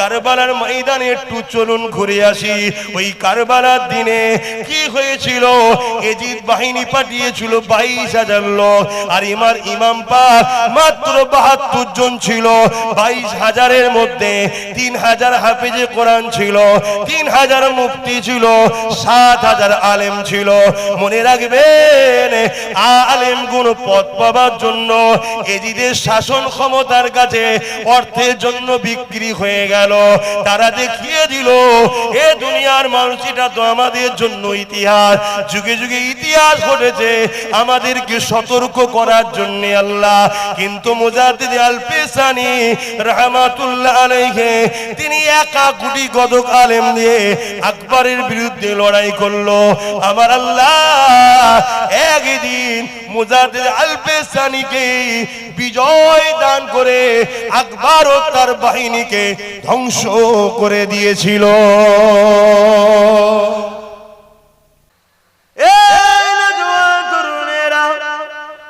কারবালার ময়দানে একটু চলুন ঘুরে আসি। ওই কারবালার দিনে কি হয়েছিল? এজিদ বাহিনী পাঠিয়েছিল 22,000 লোক, আর ইমাম পাক মাত্র 72 জন ছিল। 22,000-এর মধ্যে 3,000 হাফেজে কোরআন ছিল, 3,000 মুফতি ছিল, 7,000 আলেম ছিল। মনে রাখবেন, আলেম গুণ পদ পাবার জন্য এজিদের শাসন ক্ষমতার কাছে অর্থের জন্য বিক্রি হয়ে গেল। তারা দেখিয়ে দিল এ দুনিয়ার মানুষ, এটা তো আমাদের জন্য ইতিহাস, যুগে যুগে ইতিহাস ঘটেছে আমাদেরকে সতর্ক করার জন্য আল্লাহ। কিন্তু মুজাদ্দিদ আল পেশানি রাহমাতুল্লাহ আলাইহি তিনি একা গুটি গদক আলেম দিয়ে আকবরের বিরুদ্ধে লড়াই করলো। আমার আল্লাহ একদিন মুজাদ্দিদ আল পেশানিকে বিজয় দান করে আকবর ও তার বাহিনীকে ধ্বংস করে দিয়েছিল।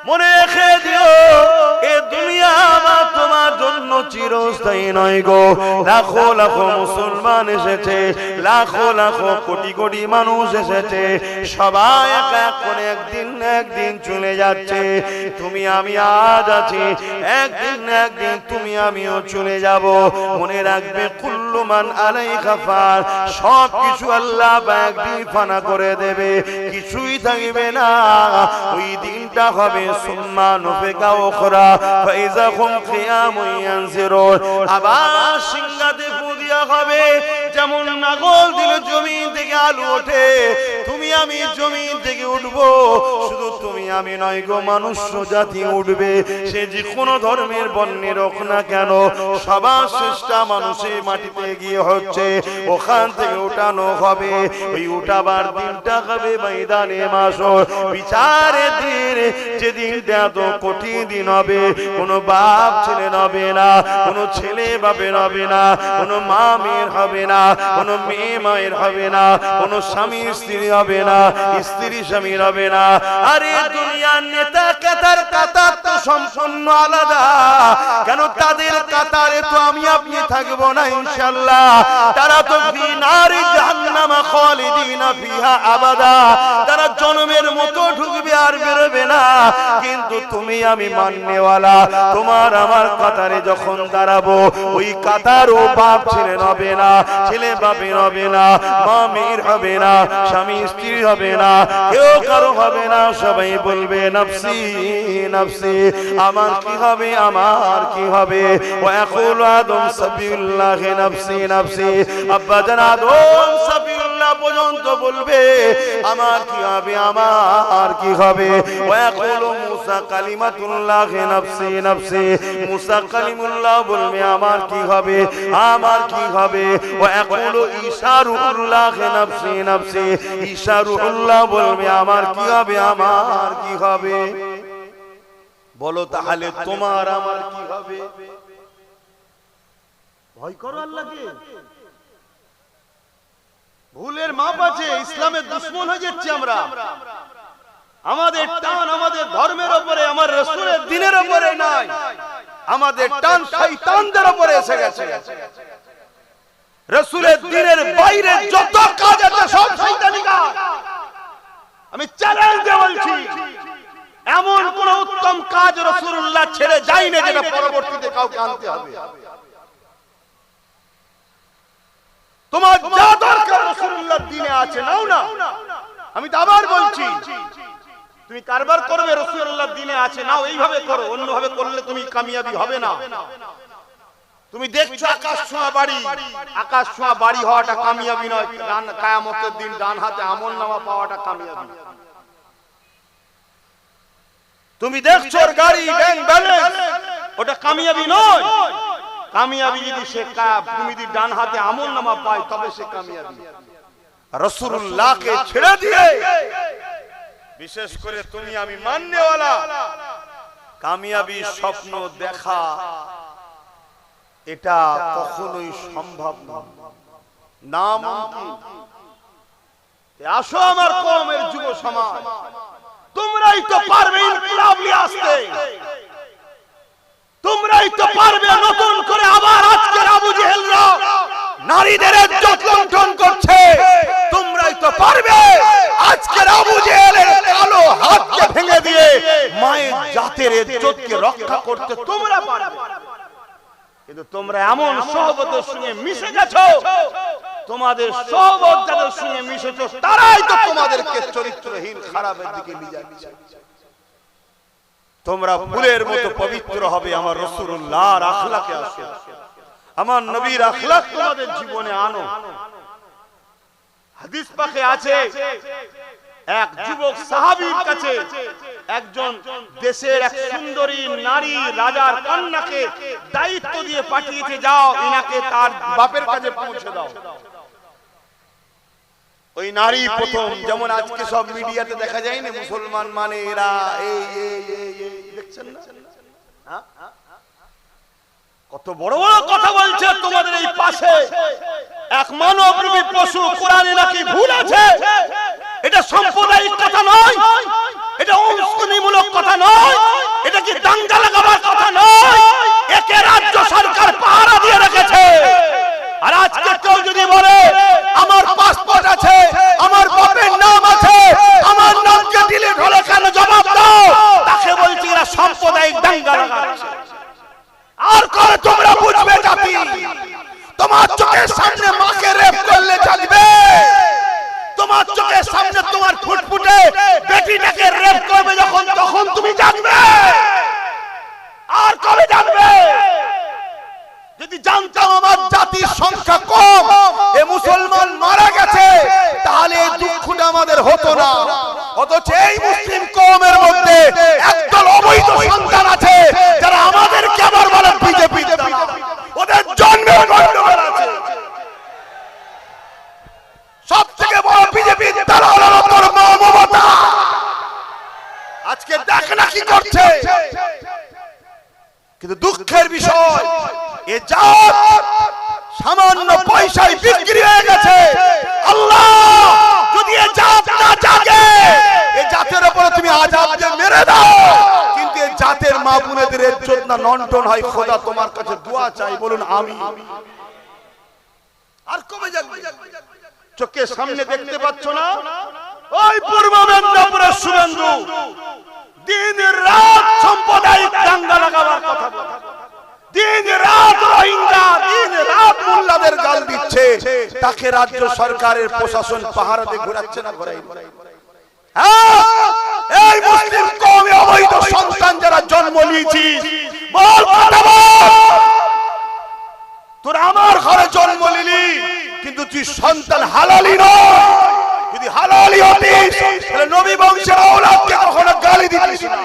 মনে রেখে দিও, এ দুনিয়া আমার তোমার জন্য চিরস্থায়ী নয় গো। লাখো লাখো মুসলমান এসেছে, লাখো লাখো কোটি কোটি মানুষ এসেছে, সবাই এক এক করে একদিন একদিন চলে যাচ্ছে। তুমি আমি আজ আছি, একদিন একদিন তুমি আমিও চলে যাব। মনে রাখবে কুল্লু মান আলাইহা ফান, সব কিছু আল্লাহ একদিন ফানা করে দেবে, কিছুই থাকবে না। ওই দিনটা হবে সুম্মা নুফিকা উখরা ফাইযা হুম কিয়ামুন ইয়ানজিরুন, আবার সিংহাতে ফু দিয়া হবে। যেমন নাগল দিলে জমিন থেকে আলু ওঠে, তুমি আমি জমিন থেকে উঠবো। শুধু তুমি আমি নয় গো, মানুষ জাতি উঠবে। সে যে কোনো ধর্মের বর্ণের হোক না কেন, সবার শ্রেষ্ঠ মানুষের মাটিতে গিয়ে হচ্ছে, ওখান থেকে উঠানো হবে। ওই উঠাবার দিনটা হবে ময়দানে মাশর, বিচারের দিন। যেদিনটা এত কঠিন দিন হবে, কোনো বাপ ছেলে হবে না, কোনো ছেলে বাপের হবে না, কোনো মা মেয়ের হবে না, কোনো মেয়ে মায়ের হবে না, কোনো স্বামী স্ত্রী হবে না, স্ত্রী স্বামীর হবে না। আরে দুনিয়ার নেতা কাতার কাতার তো সম্পূর্ণ আলাদা, কেন তাদের কাতারে তো আমি আপনি থাকবো না ইনশাআল্লাহ। তারা তো ফি নারি জাহান্নাম খালিদিনা ফিহা আবাদা, তারা জন্মের মতো ঢুকবে আর বেরোবে না। কিন্তু তুমি আমি মাননেওয়ালা, তোমার আমার কাতারে যখন দাঁড়াবো, ওই কাতারও বাপ ছেলে হবে না, ছেলে বাপের হবে না, মা মেয়ের হবে না, স্বামী স্ত্রী হবে না, কেউ কারো হবে না। সবাই বলবে নফসি নফসি, আমার কি হবে, আমার কি হবে। ওয়াকুলু আদম সাবিউল্লাহ নফসি নফসি, আব্বা জান আদম সাবিউল্লাহ পর্যন্ত বলবে আমার কি হবে, আমার কি হবে। ওয়াকুলু মুসা কালিমাতুল্লাহ নফসি নফসি, মুসা কালিমুল্লাহ বলবে আমার কি হবে, আমার কি হবে। ওয়াকুলু ঈসা রূহুল্লাহ নফসি নফসি, ঈসা রূহুল্লাহ বলবে আমার কি হবে, আমার কি হবে। বলো তাহলে তোমার আমার কি হবে? ভয় করো আল্লাহকে। ভুলের মাপ আছে, ইসলামের দুশমন হয়ে যাচ্ছি আমরা। আমাদের টান আমাদের ধর্মের উপরে, আমার রাসূলের দ্বীনের উপরে নাই, আমাদের টান শয়তানদের উপরে এসে গেছে। রাসূলের দ্বীনের বাইরে যত কাজ আছে সব শয়তানি কাজ। আমি চ্যালেঞ্জ দিয়ে বলছি, এমন কোন উত্তম কাজ রাসূলুল্লাহ ছেড়ে যায় না যেটা পরবর্তীতে কাউকে আনতে হবে। তোমার যা দরকার রাসূলুল্লাহর দ্বীনে আছে, নাও না। আমি তো আবার বলছি, তুমি কারবার করবে রাসূলুল্লাহর দ্বীনে আছে, নাও, এইভাবে করো। অন্যভাবে করলে তুমি কামিয়াবি হবে না। তুমি দেখছো আকাশ ছোঁয়া বাড়ি, আকাশ ছোঁয়া বাড়ি হওয়াটা কামিয়াবি নয়। কিয়ামতের দিন ডান হাতে আমলনামা পাওয়াটা কামিয়াবি। তুমি দেখছো গাড়ি ব্যাংক ব্যালেন্স, ওটা কামিয়াবি নয়। কামিয়াবি যদি সে তুমি যদি ডান হাতে আমলনামা পায় তবে সে কামিয়াবি। রাসূলুল্লাহকে ছেড়ে দিয়ে, বিশেষ করে তুমি আমি মাননেওয়ালা, কামিয়াবি স্বপ্ন দেখা এটা কখনোই সম্ভব নয়। নামুমকিন। আসো আমার কওমের যুব সমাজ, তোমরাই তো পারবে ইনকিলাব নিয়ে আসতে, তোমরাই তো পারবে নতুন করে আবার আজকের আবু জেহেলরা নারীদের ইজ্জত লুণ্ঠন করছে, তোমরাই তো পারবে আজকের আবু জেহেলের কালো হাতকে ভেঙে দিয়ে মায়ের জাতের ইজ্জতকে রক্ষা করতে তোমরা পারবে। কিন্তু তোমরা এমন সহবতের সঙ্গে মিশে গেছো, তোমাদের সহবত যাদের সঙ্গে মিশেছো তারাই তো তোমাদেরকে চরিত্রহীন খারাপের দিকে নিয়ে যাচ্ছে। তোমরা ফুলের মতো পবিত্র হবে আমার রাসূলুল্লাহর আখলাকে আসো, আমার নবীর আখলাক তোমাদের জীবনে আনো। হাদিস পাকে আছে এক যুবক সাহাবীর কাছে একজন দেশের এক সুন্দরী নারী রাজার কন্যাকে দায়িত্ব দিয়ে পাঠিয়েছে, যাও ইনাকে তার বাপের কাছে পৌঁছে দাও। ওই নারী প্রথম, যেমন আজকে সব মিডিয়াতে দেখা যায় না, মুসলমান মানে এরা এই দেখছেন না কত বড় বড় কথা বলছে তোমাদের এই পাশে। এক মানবরূপী পশু কোরআনে নাকি ভুল আছে, এটা সাম্প্রদায়িক কথা নয়, এটা উস্কানিমূলক কথা নয়, এটা কি দাঙ্গা লাগাবার কথা নয়, একে রাজ্য সরকার পাহারা দিয়ে রেখেছে। আর আজকে কেউ যদি বলে আমার পাসপোর্ট আছে, আমার বাপের নাম আছে, আমার নামকে ডিলিট হলে কেন জবাব দাও, তাকে বলছি এরা সাম্প্রদায়িক দাঙ্গা লাগাচ্ছে। আর করে তোমরা বুঝবে জাতি, তোমার চোখের সামনে মাকে রেপ করলে চলবে, তোমার চোখের সামনে তোমার ফুটফুটে বেটিটাকে রেপ করবে যখন, তখন তুমি জানবে। আর কবে জানবে? যদি জানতাম আমার জাতির সংখ্যা কম, এ মুসলমান মারা গেছে, তাহলে এই দুঃখটা আমাদের হতো না। অথচ এই মুসলিম কওমের মধ্যে একদল অবৈধ সন্তান আছে যারা আমাদেরকে আবার বলে বিজেপি, ওদের জন্মের গন্ডগোল আছে। সব থেকে বড় বিজেপি দালাল হলো তোর মা মমতা। আজকে দেখ না কি করছে। কিন্তু দুঃখের বিষয়, এ জাত সামান্য পয়সায় বিক্রি হয়ে গেছে। আল্লাহ যদি এ জাত না জাগে, এ জাতের উপরে তুমি আযাব দিয়ে মেরে দাও, কিন্তু এ জাতের মা বোনেদের ইজ্জত না লণ্ঠন হয়। খোদা তোমার কাছে দোয়া চাই, বলুন আমিন। আর কবে জাগবে? চোখের সামনে দেখতে পাচ্ছ না ওই পূর্ব মেদিনীপুরের শুভেন্দু দিন রাত সাম্প্রদায়িক দাঙ্গা লাগাবার কথা বলে, দিন রাত রোহিঙ্গা, দিন রাত মোল্লাদের গাল দিচ্ছে, তাকে রাজ্য সরকারের প্রশাসন পাহারাতে ঘোরাচ্ছে না ঘোরাই। এই মুসলিম কওমে অবৈধ সন্তান যারা জন্ম নিয়েছিস, বল কথা বল। তোর আমার ঘরে জন্ম নিলি, কিন্তু তুই সন্তান হালালি নয়। যদি হালালি হতিস তাহলে নবী বংশের আওলাদকে কখনো গালি দিতিস না।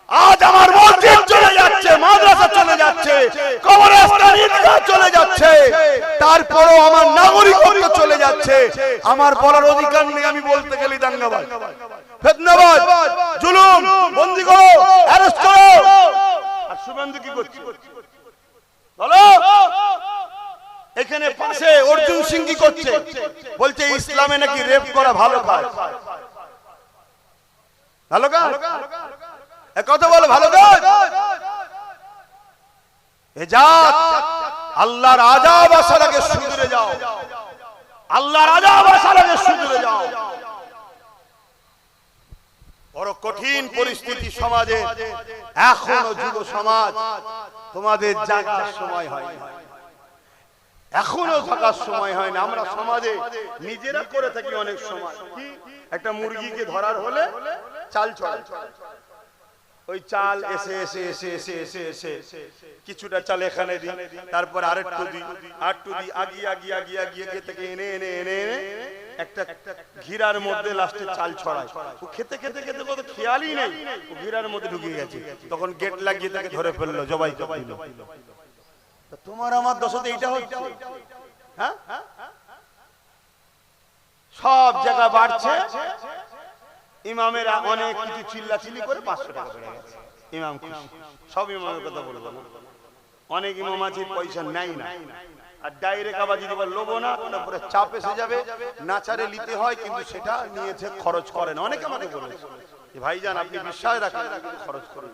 আজ আমার মসজিদ চলে যাচ্ছে, মাদ্রাসা চলে যাচ্ছে, কবরস্থান ঈদগাহ চলে যাচ্ছে, তারপরও আমার নাগরিকত্ব চলে যাচ্ছে। আমার বলার অধিকার নেই, আমি বলতে গেলে দাঙ্গাবাজ, ফিতনাবাজ, জুলুম, বন্দী করো, অ্যারেস্ট করো। আর শুভেন্দু কি করছে বলো? এখানে পাশে অর্জুন সিং কি করছে? বলছে ইসলামে নাকি রেপ করা ভালো কাজ। ভালো কাজ? কথা বলো ভালো কাজ? এ জাত আল্লাহর আযাব আসার আগে শুধরে যাও, আল্লাহর আযাব আসার আগে শুধরে যাও। বড় কঠিন পরিস্থিতি সমাজে, এখনো যুব সমাজ তোমাদের জাগার সময় হয় না, এখনো থাকার সময় হয় না। আমরা সমাজে নিজেরা করে থাকি অনেক সময়। একটা মুরগিকে ধরার হলে চাল ছড়ায়, ওই চাল এসে এসে এসে এসে এসে এসে কিছুটা চাল এখানে দিই, তারপর আরেকটু দিই, আরেকটু দিই, আগিয়ে আগিয়ে আগিয়ে আগিয়ে থেকে এনে এনে এনে এনে একটা ঘিরার মধ্যে লাস্টে চাল ছড়ায়। ও খেতে খেতে খেতে কত খেয়ালই নেই, ও ঘিরার মধ্যে ঢুকে গেছে। তখন গেট লাগিয়ে তাকে ধরে ফেললো, জবাই জবাই। তোমার আমার দশতে এইটা হচ্ছে। হ্যাঁ, সব জায়গা বাড়ছে, ইমামেরা অনেক কিছু চিল্লাচিল্লি করে 500 টাকা বেড়ে গেছে। ইমাম খুশি, সব ইমামের কথা বলবো না, অনেক ইমাম আছে পয়সা নাই না, আর ডাইরেক্ট আবার যদি লোবো না, তারপরে চাপ এসে যাবে, নাচারে নিতে হয়, কিন্তু সেটা নিয়েছে খরচ করে না। অনেকে আমাকে বলেছে ভাইজান আপনি বিশ্বাস রাখেন কিন্তু খরচ করুন,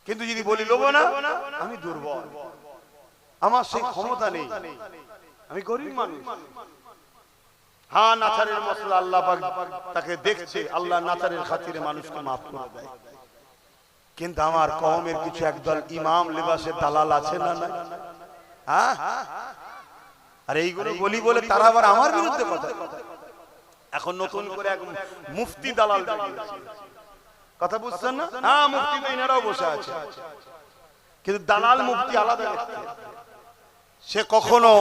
কিন্তু যদি বলি লোবো না, আমি দুর্বল। আমার সেই ক্ষমতা নেই, আমি গরিব মানুষ। হ্যাঁ, নাচারের মশলা আল্লাহ পাক তাকে দেখছে, আল্লাহ নাচারের খাতিরে মানুষকে মাফ করে দেয়। কিন্তু আমার কওমের কিছু একদল ইমাম লেবাসের দালাল আছে না না? হ্যাঁ, আর এইগুলো বলি বলে তারা আবার আমার বিরুদ্ধে কথা। এখন নতুন করে এক মুফতি দালাল কথা বুঝছেন না? হ্যাঁ, মুফতি তো এনারাও বসে আছে, কিন্তু দালাল মুফতি আলাদা দেখতে। সে কখনো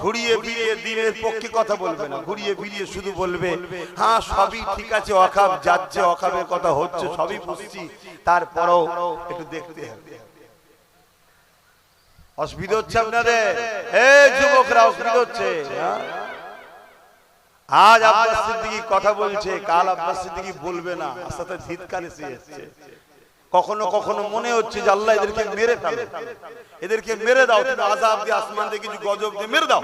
ঘুরিয়ে ফিরিয়ে দিনের পক্ষে কথা বলবে না, ঘুরিয়ে ফিরিয়ে শুধু বলবে হ্যাঁ সবই ঠিক আছে, ওয়াকাব যাচ্ছে, ওয়াকাবের কথা হচ্ছে, সবই বুঝছি, তারপরেও একটু দেখতে হবে। অসুবিধা হচ্ছে আপনাদের? এই যুবকরা অসুবিধা হচ্ছে। আজ আব্বাস সিদ্দিকী কথা বলছে, কাল আব্বাস সিদ্দিকী বলবে না, আস্তে ধিৎকার এসে যাচ্ছে। কখনো কখনো মনে হচ্ছে যে আল্লাহ এদেরকে মেরে ফেলে, এদেরকে মেরে দাও, তুমি আযাব দিয়ে আসমান থেকে কিছু গজব দিয়ে মেরে দাও।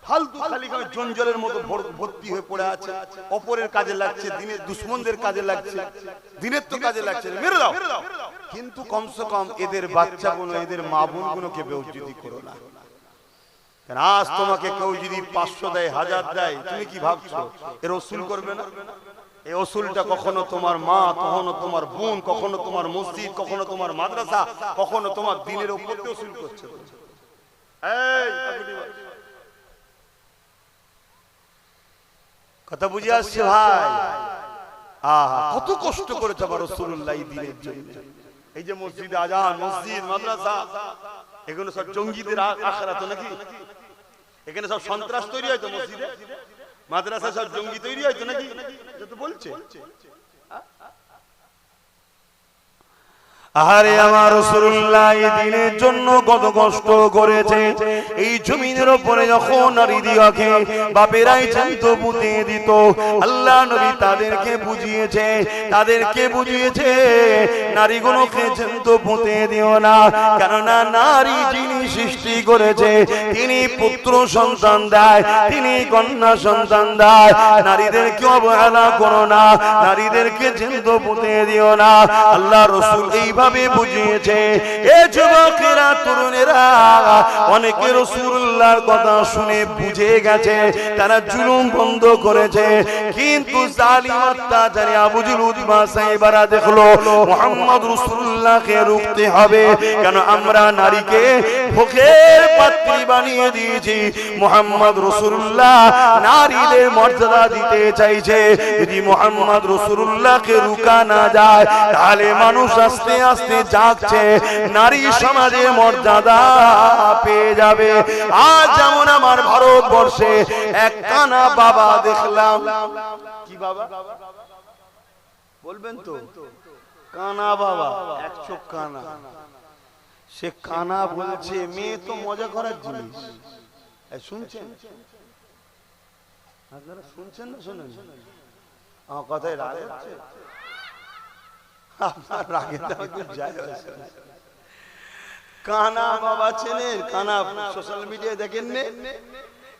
ফালতু খালি জঞ্জালের মতো ভর্তি হয়ে পড়ে আছে, অপরের কাজে লাগছে, দিনের দুশমনদের কাজে লাগছে, দিনের তো কাজে লাগছে, মেরে দাও। কিন্তু কমসে কম এদের বাচ্চাগুলো, এদের মা বোনগুলোকে বেউজ্জতি করো না। কারণ আজ তোমাকে কেউ যদি 500 দেয়, 1000 দেয়, তুমি কি ভাবছো এর ওসুল করবে না? এই ওসুলটা কখনো তোমার মা, কখনো তোমার বোন, কখনো তোমার মসজিদ, কখনো তোমার মাদ্রাসা, কখনো তোমার দিনের উপর ওসুল করছে। কথা বুঝে আসছে ভাই? আহা, কত কষ্ট করেছে আমার রাসূলুল্লাহ এই দিনের জন্য। এই যে মসজিদে আজান, মসজিদ, মাদ্রাসা, এগুলো সব জঙ্গিদের আখড়া তো নাকি? এখানে সব সন্ত্রাস তৈরি হয় তো মসজিদে, মাদ্রাসা সব জঙ্গি তৈরি হয় তো নাকি? তো বলছে আরে আমার রাসূলুল্লাহ এই দিনের জন্য কত কষ্ট করেছে। এই জমিনের উপরে যখন নারী দিয়াকে বাপেরাই চাইতো পুঁতে দিত, আল্লাহ নবী তাদেরকে বুঝিয়েছে, নারীগুলোকে চাইতো পুঁতে দিও না, কেননা নারী যিনি সৃষ্টি করেছে তিনি পুত্র সন্তান দেয়, তিনি কন্যা সন্তান দেয়। নারীদেরকে অবহেলা করো না, নারীদেরকে চাইতো পুঁতে দিও না। আল্লাহ রাসূল এইভাবে বুঝিয়েছে। এ যুবকেরা, তরুণেরা, অনেকে রাসূলুল্লাহর কথা শুনে বুঝে গেছে, তারা জুলুম বন্ধ করেছে। কিন্তু জালিম অত্যাচারী আবু জেহেল উতবা সাইবারা দেখলো মুহাম্মদ রাসূলুল্লাহকে রুখতে হবে, কেন আমরা নারীকে ভোগের পাত্রী বানিয়ে দিয়েছি। মুহাম্মদ রাসূলুল্লাহ নারীদের মর্যাদা দিতে চাইছে। যদি মুহাম্মদ রাসূলুল্লাহকে রুকা না যায়, তাহলে মানুষ আস্তে আস্তে জাগছে, নারী সমাজে মর্যাদা পেয়ে যাবে। আজ যেমন আমার ভারতবর্ষে এক কানা বাবা দেখলাম। কি বাবা বলবেন তো? কানা বাবা, এক চোখ কানা। সে কানা বলছে মেয়ে তো মজা করার জিনিস। শুনছেন আপনারা? শুনছেন না শোনেন? আমার কথায় রাগ হচ্ছে? আপনার রাগে যায়। কানা বাবা চেনেন? কানা সোশ্যাল মিডিয়ায় দেখেন নে?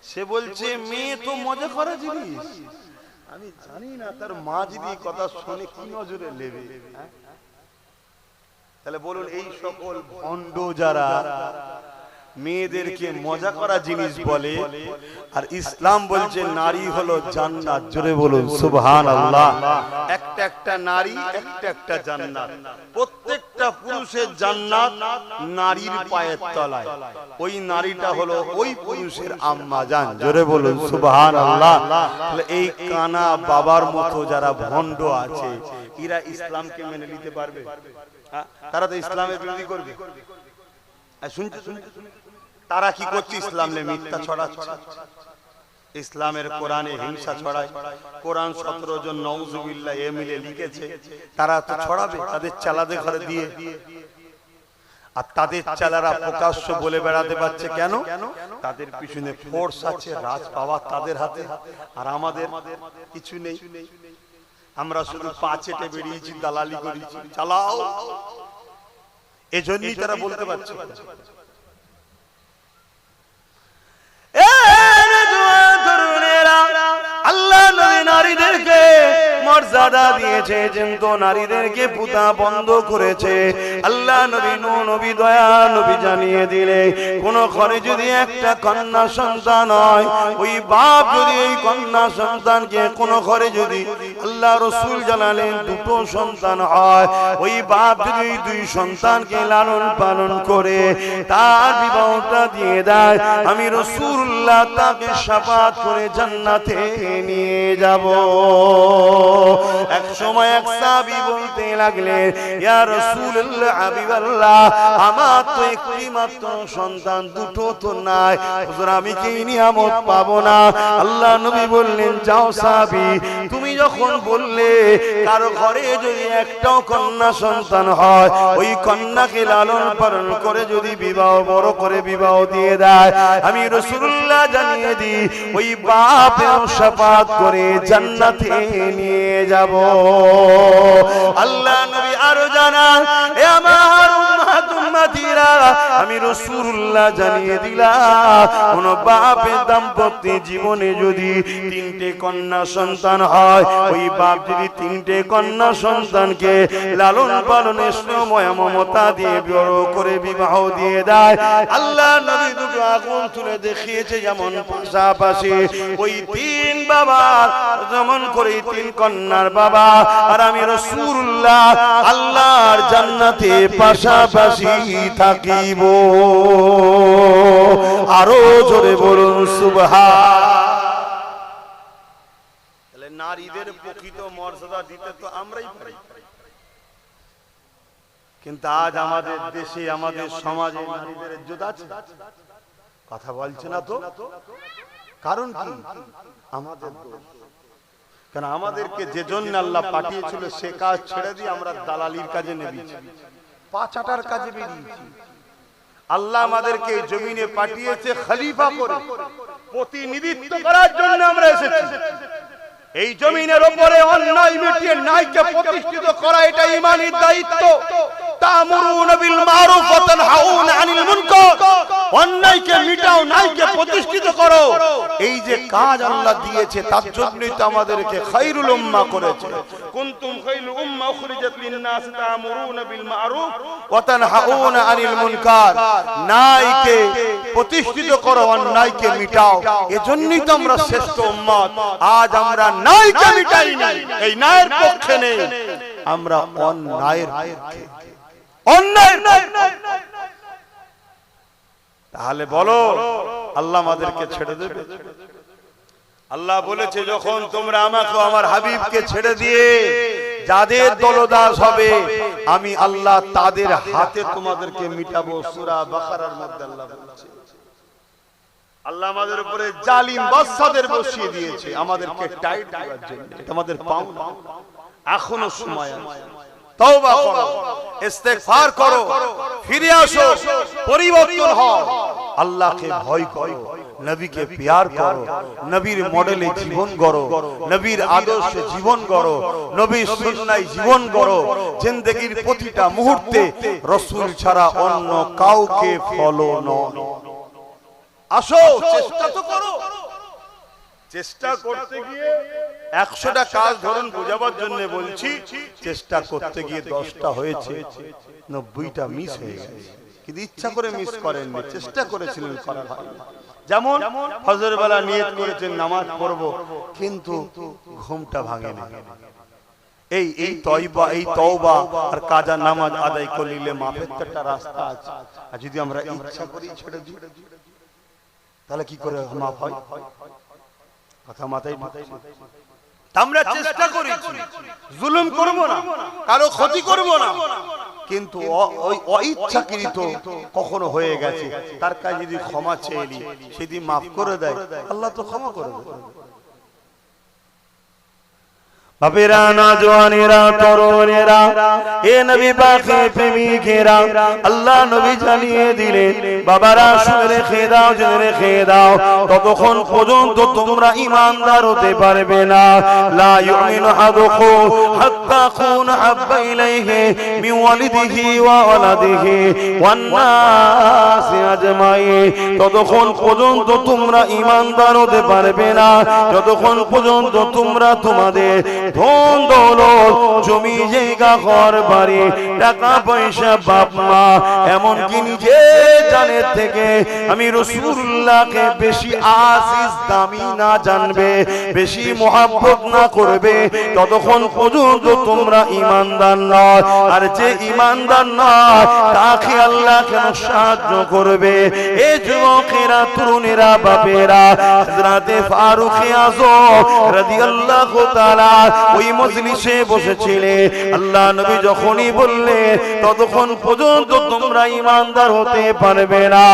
সে বলছে মেয়ে তো মজা করা জিনিস। আমি জানি না তার মা যদি কথা শুনে কি নজরে নেবে। তাহলে বলুন, এই সকল ভণ্ড যারা মেয়েদেরকে মজা করা জিনিস বলে, আর ইসলাম বলছে নারী হলো জান্নাত। জোরে বলুন সুবহানাল্লাহ। একটা একটা নারী, একটা একটা জান্নাত। প্রত্যেকটা পুরুষের জান্নাত নারীর পায়ের তলায়। ওই নারীটা হলো ওই পুরুষের আম্মা জান। জোরে বলুন সুবহানাল্লাহ। তাহলে এই কানা বাবার মতো যারা ভণ্ড আছে, এরা ইসলামকে মেনে নিতে পারবে? তারা তো ইসলামের বিরোধী করবে। শুনতে তারা কি করছে? ইসলামে মিথ্যা ছড়াচ্ছে, ইসলামের কোরআনে হিংসা ছড়ায়। কোরআন 17 জন নাউজুবিল্লাহ এমিলে লিখেছে, তারা তো ছড়াবে তাদের চালাদের ঘরে দিয়ে। আর তাদের চালারা প্রকাশ্য বলে বেড়াতে পারছে কেন? তাদের পিছনে ফোর্স আছে, রাজ পাওয়ার তাদের হাতে, আর আমাদের কিছু নেই। আমরা শুধু পাঁচেটে বেরিয়েছি, দালালি করেছি, চালাও। এজন্যই তারা বলতে পারছে। আল্লাহ নবী নারীদেরকে মর্যাদা দিয়েছে। বানিয়েছে জ্যান্ত নারীদেরকে পুতা বন্ধ করেছে। আল্লাহ নবী নূহ নবী দয়া নবী জানিয়ে দিলে কোন ঘরে যদি একটা কন্যা সন্তান হয়, ওই বাপ যদি এই কন্যা সন্তানকে কোন ঘরে যদি আল্লাহ রাসূল জানালেন দুটো সন্তান হয়, ওই বাপ যদি এই দুই সন্তানকে লালন পালন করে তার বিবাহটা দিয়ে দেয়, আমি রাসূলুল্লাহ তাকে শাফাত করে জান্নাতে নিয়ে যাব। এক সময় এক সাহাবী বলতে লাগলেন, ইয়া রাসূলুল্লাহ হাবিবাল্লাহ, আমার তো একটি মাত্র সন্তান, দুটো তো নাই, হুজুর আমি কি নিয়ামত পাবো না? আল্লাহ নবী বললেন, যাও সাহাবী, তুমি যখন বললে কারো ঘরে যদি একটাও কন্যা সন্তান হয়, ওই কন্যাকে লালন পালন করে যদি বিবাহ বড় করে বিবাহ দিয়ে দেয়, আমি রাসূলুল্লাহ জানিয়ে দিই ওই বাপের শাফাত করে জান্নাতে নিয়ে যাব। আল্লাহ নবী আরো জানান, এ আমার উম্মাত উম্মতিরা, আমি রাসূলুল্লাহ জানিয়ে দিলাম কোন বাপের দাম্পত্য জীবনে যদি তিনটে কন্যা সন্তান হয়, ওই বাপ যদি তিনটে কন্যা সন্তানকে লালন পালনের স্নেহ মমতা দিয়ে বড় করে বিবাহ দিয়ে দেয়, আল্লাহ নবী দুটো আগুন তুলে দেখিয়েছে যেমন পাশাপাশি ওই তিন বাবা যেমন করে তিন কন্যার বাবা আর আমি রাসূলুল্লাহ আল্লাহর জান্নাতে পাশাপাশি থাকিব। আরো জোরে বলুন সুবহান। তাহলে নারীদের প্রকৃত মর্যাদা দিতে তো আমরাই পারি, কিন্তু আজ আমাদের দেশে আমাদের সমাজে নারীদের ইজ্জত আছে? কথা বলছে না তো। কারণ কি? আমাদের দোষ। কারণ আমাদেরকে যে জন্য আল্লাহ পাঠিয়েছিল সে কাজ ছেড়ে দিয়ে আমরা দালালির কাজে নেমেছি, পাচাটার কাজে বেরিয়েছি। আল্লাহ আমাদেরকে এই জমিনে পাঠিয়েছে খলিফা করে, প্রতিনিধিত্ব করার জন্য আমরা এসেছি। এই জমিনের উপরে অন্যায় মিটিয়ে ন্যায়কে প্রতিষ্ঠিত করা এটা ঈমানের দায়িত্ব। তা'মুরুনা বিল মারুফ ওয়া তানহাউনা আনিল মুনকার, অন্যায়কে মিটাও, ন্যায়কে প্রতিষ্ঠিত করো। এই যে কাজ আল্লাহ দিয়েছে তার জন্যই তো আমাদেরকে খায়রুল উম্মাহ করেছে। কুনতুম খায়রুল উম্মাহ উখরিজাত লিন-নাস তা'মুরুনা বিল মারুফ ওয়া তানহাউনা আনিল মুনকার, ন্যায়কে প্রতিষ্ঠিত করো, অন্যায়কে মিটাও। এজন্যই তো আমরা শ্রেষ্ঠ উম্মত। আজ আমরা ন্যায়কে মিটাই না, এই ন্যায়ের পক্ষে নেই, আমরা অন্যায়ের পক্ষে। অন্যায়ের তাহলে বলো আল্লাহ আমাদেরকে ছেড়ে দেবে? আল্লাহ বলেছে যখন তোমরা আমাকে আমার হাবিবকে ছেড়ে দিয়ে যাদের দলদাস হবে আমি আল্লাহ তাদের হাতে তোমাদেরকে মিটাবো। সূরা বাকারার মধ্যে আল্লাহ বলেছে। আল্লাহ আমাদের উপরে জালিম বাদশাদের বসিয়ে দিয়েছে আমাদেরকে টাইট করার জন্য। এটা আমাদের পাওনা, এখনো সময় আছে। তওবা করো, ইস্তেগফার করো, ফিরে আসো, পরিবর্তন হও, আল্লাহকে ভয় করো, নবীকে প্যার করো, নবীর মডেলে জীবন গড়ো, নবীর আদর্শে জীবন গড়ো, নবীর সুন্নায় জীবন গড়ো। জিন্দেগীর প্রতিটা মুহূর্তে রাসূল ছাড়া অন্য কাউকে ফলো নয়। আসো, চেষ্টা তো করো। চেষ্টা করতে গিয়ে 100টা কাজ ধরুন বোঝাবার জন্য বলছি, চেষ্টা করতে গিয়ে 10টা হয়েছে, 90টা মিস হয়ে গেছে। কিন্তু ইচ্ছা করে মিস করেননি, চেষ্টা করেছিলেন, করা হয়নি। যেমন ফজরের বেলা নিয়ত করেছেন নামাজ পড়ব, কিন্তু ঘুমটা ভাঙেনি। এই তওবা আর কাজা নামাজ আদায় করলে মাফের একটা রাস্তা আছে। আর যদি আমরা ইচ্ছা করি ছেড়ে দিই তাহলে কি করে মাফ হয়? কথা মাথায় আমরা চেষ্টা করেছি, জুলুম করব না, কারো ক্ষতি করব না, কিন্তু ওই অইচ্ছাকৃত কখনো হয়ে গেছে, তার কাছে যদি ক্ষমা চেয়ে সেদিন মাফ করে দেয়, আল্লাহ তো ক্ষমা করে দেয়। বাপেরা, নওজওয়ানেরা, তরুণেরা, এ নবী পাকের প্রেমিকেরা, আল্লাহ নবী জানিয়ে দিলেন বাবারা শুনে রেখে দাও, জেনে রেখে দাও, ততক্ষণ পর্যন্ত তোমরা ঈমানদার হতে পারবে না। লা ইউমিনু আহাদুকুম হাত্তা কুনা হাব্বা ইলাইহি মিন ওয়ালিদিহি ওয়া ওয়ালাদিহি ওয়ান নাসি আজমাইন, ততক্ষণ পর্যন্ত তোমরা ঈমানদার হতে পারবে না যতক্ষণ পর্যন্ত তোমরা তোমাদের ধন দৌলত জমি জায়গা ঘর বাড়ি টাকা পয়সা বাপ মা এমনকি নিজে জানের থেকে আমি রাসূলুল্লাহকে বেশি আজিজ দামি না জানবে বেশি মহব্বত না করবে ততক্ষণ পর্যন্ত তোমরা ঈমানদার নয় আর যে ঈমানদার নয় তাকে আল্লাহ কেন সাহায্য করবে এই যুবকেরা তরুণেরা বাপেরা হযরত ফারুক আযম রাদিয়াল্লাহু তাআলা ওই মজলিসে বসেছিলেন আল্লাহ নবী যখনই বললেন ততক্ষণ পর্যন্ত তোমরা ঈমানদার হতে পারবে না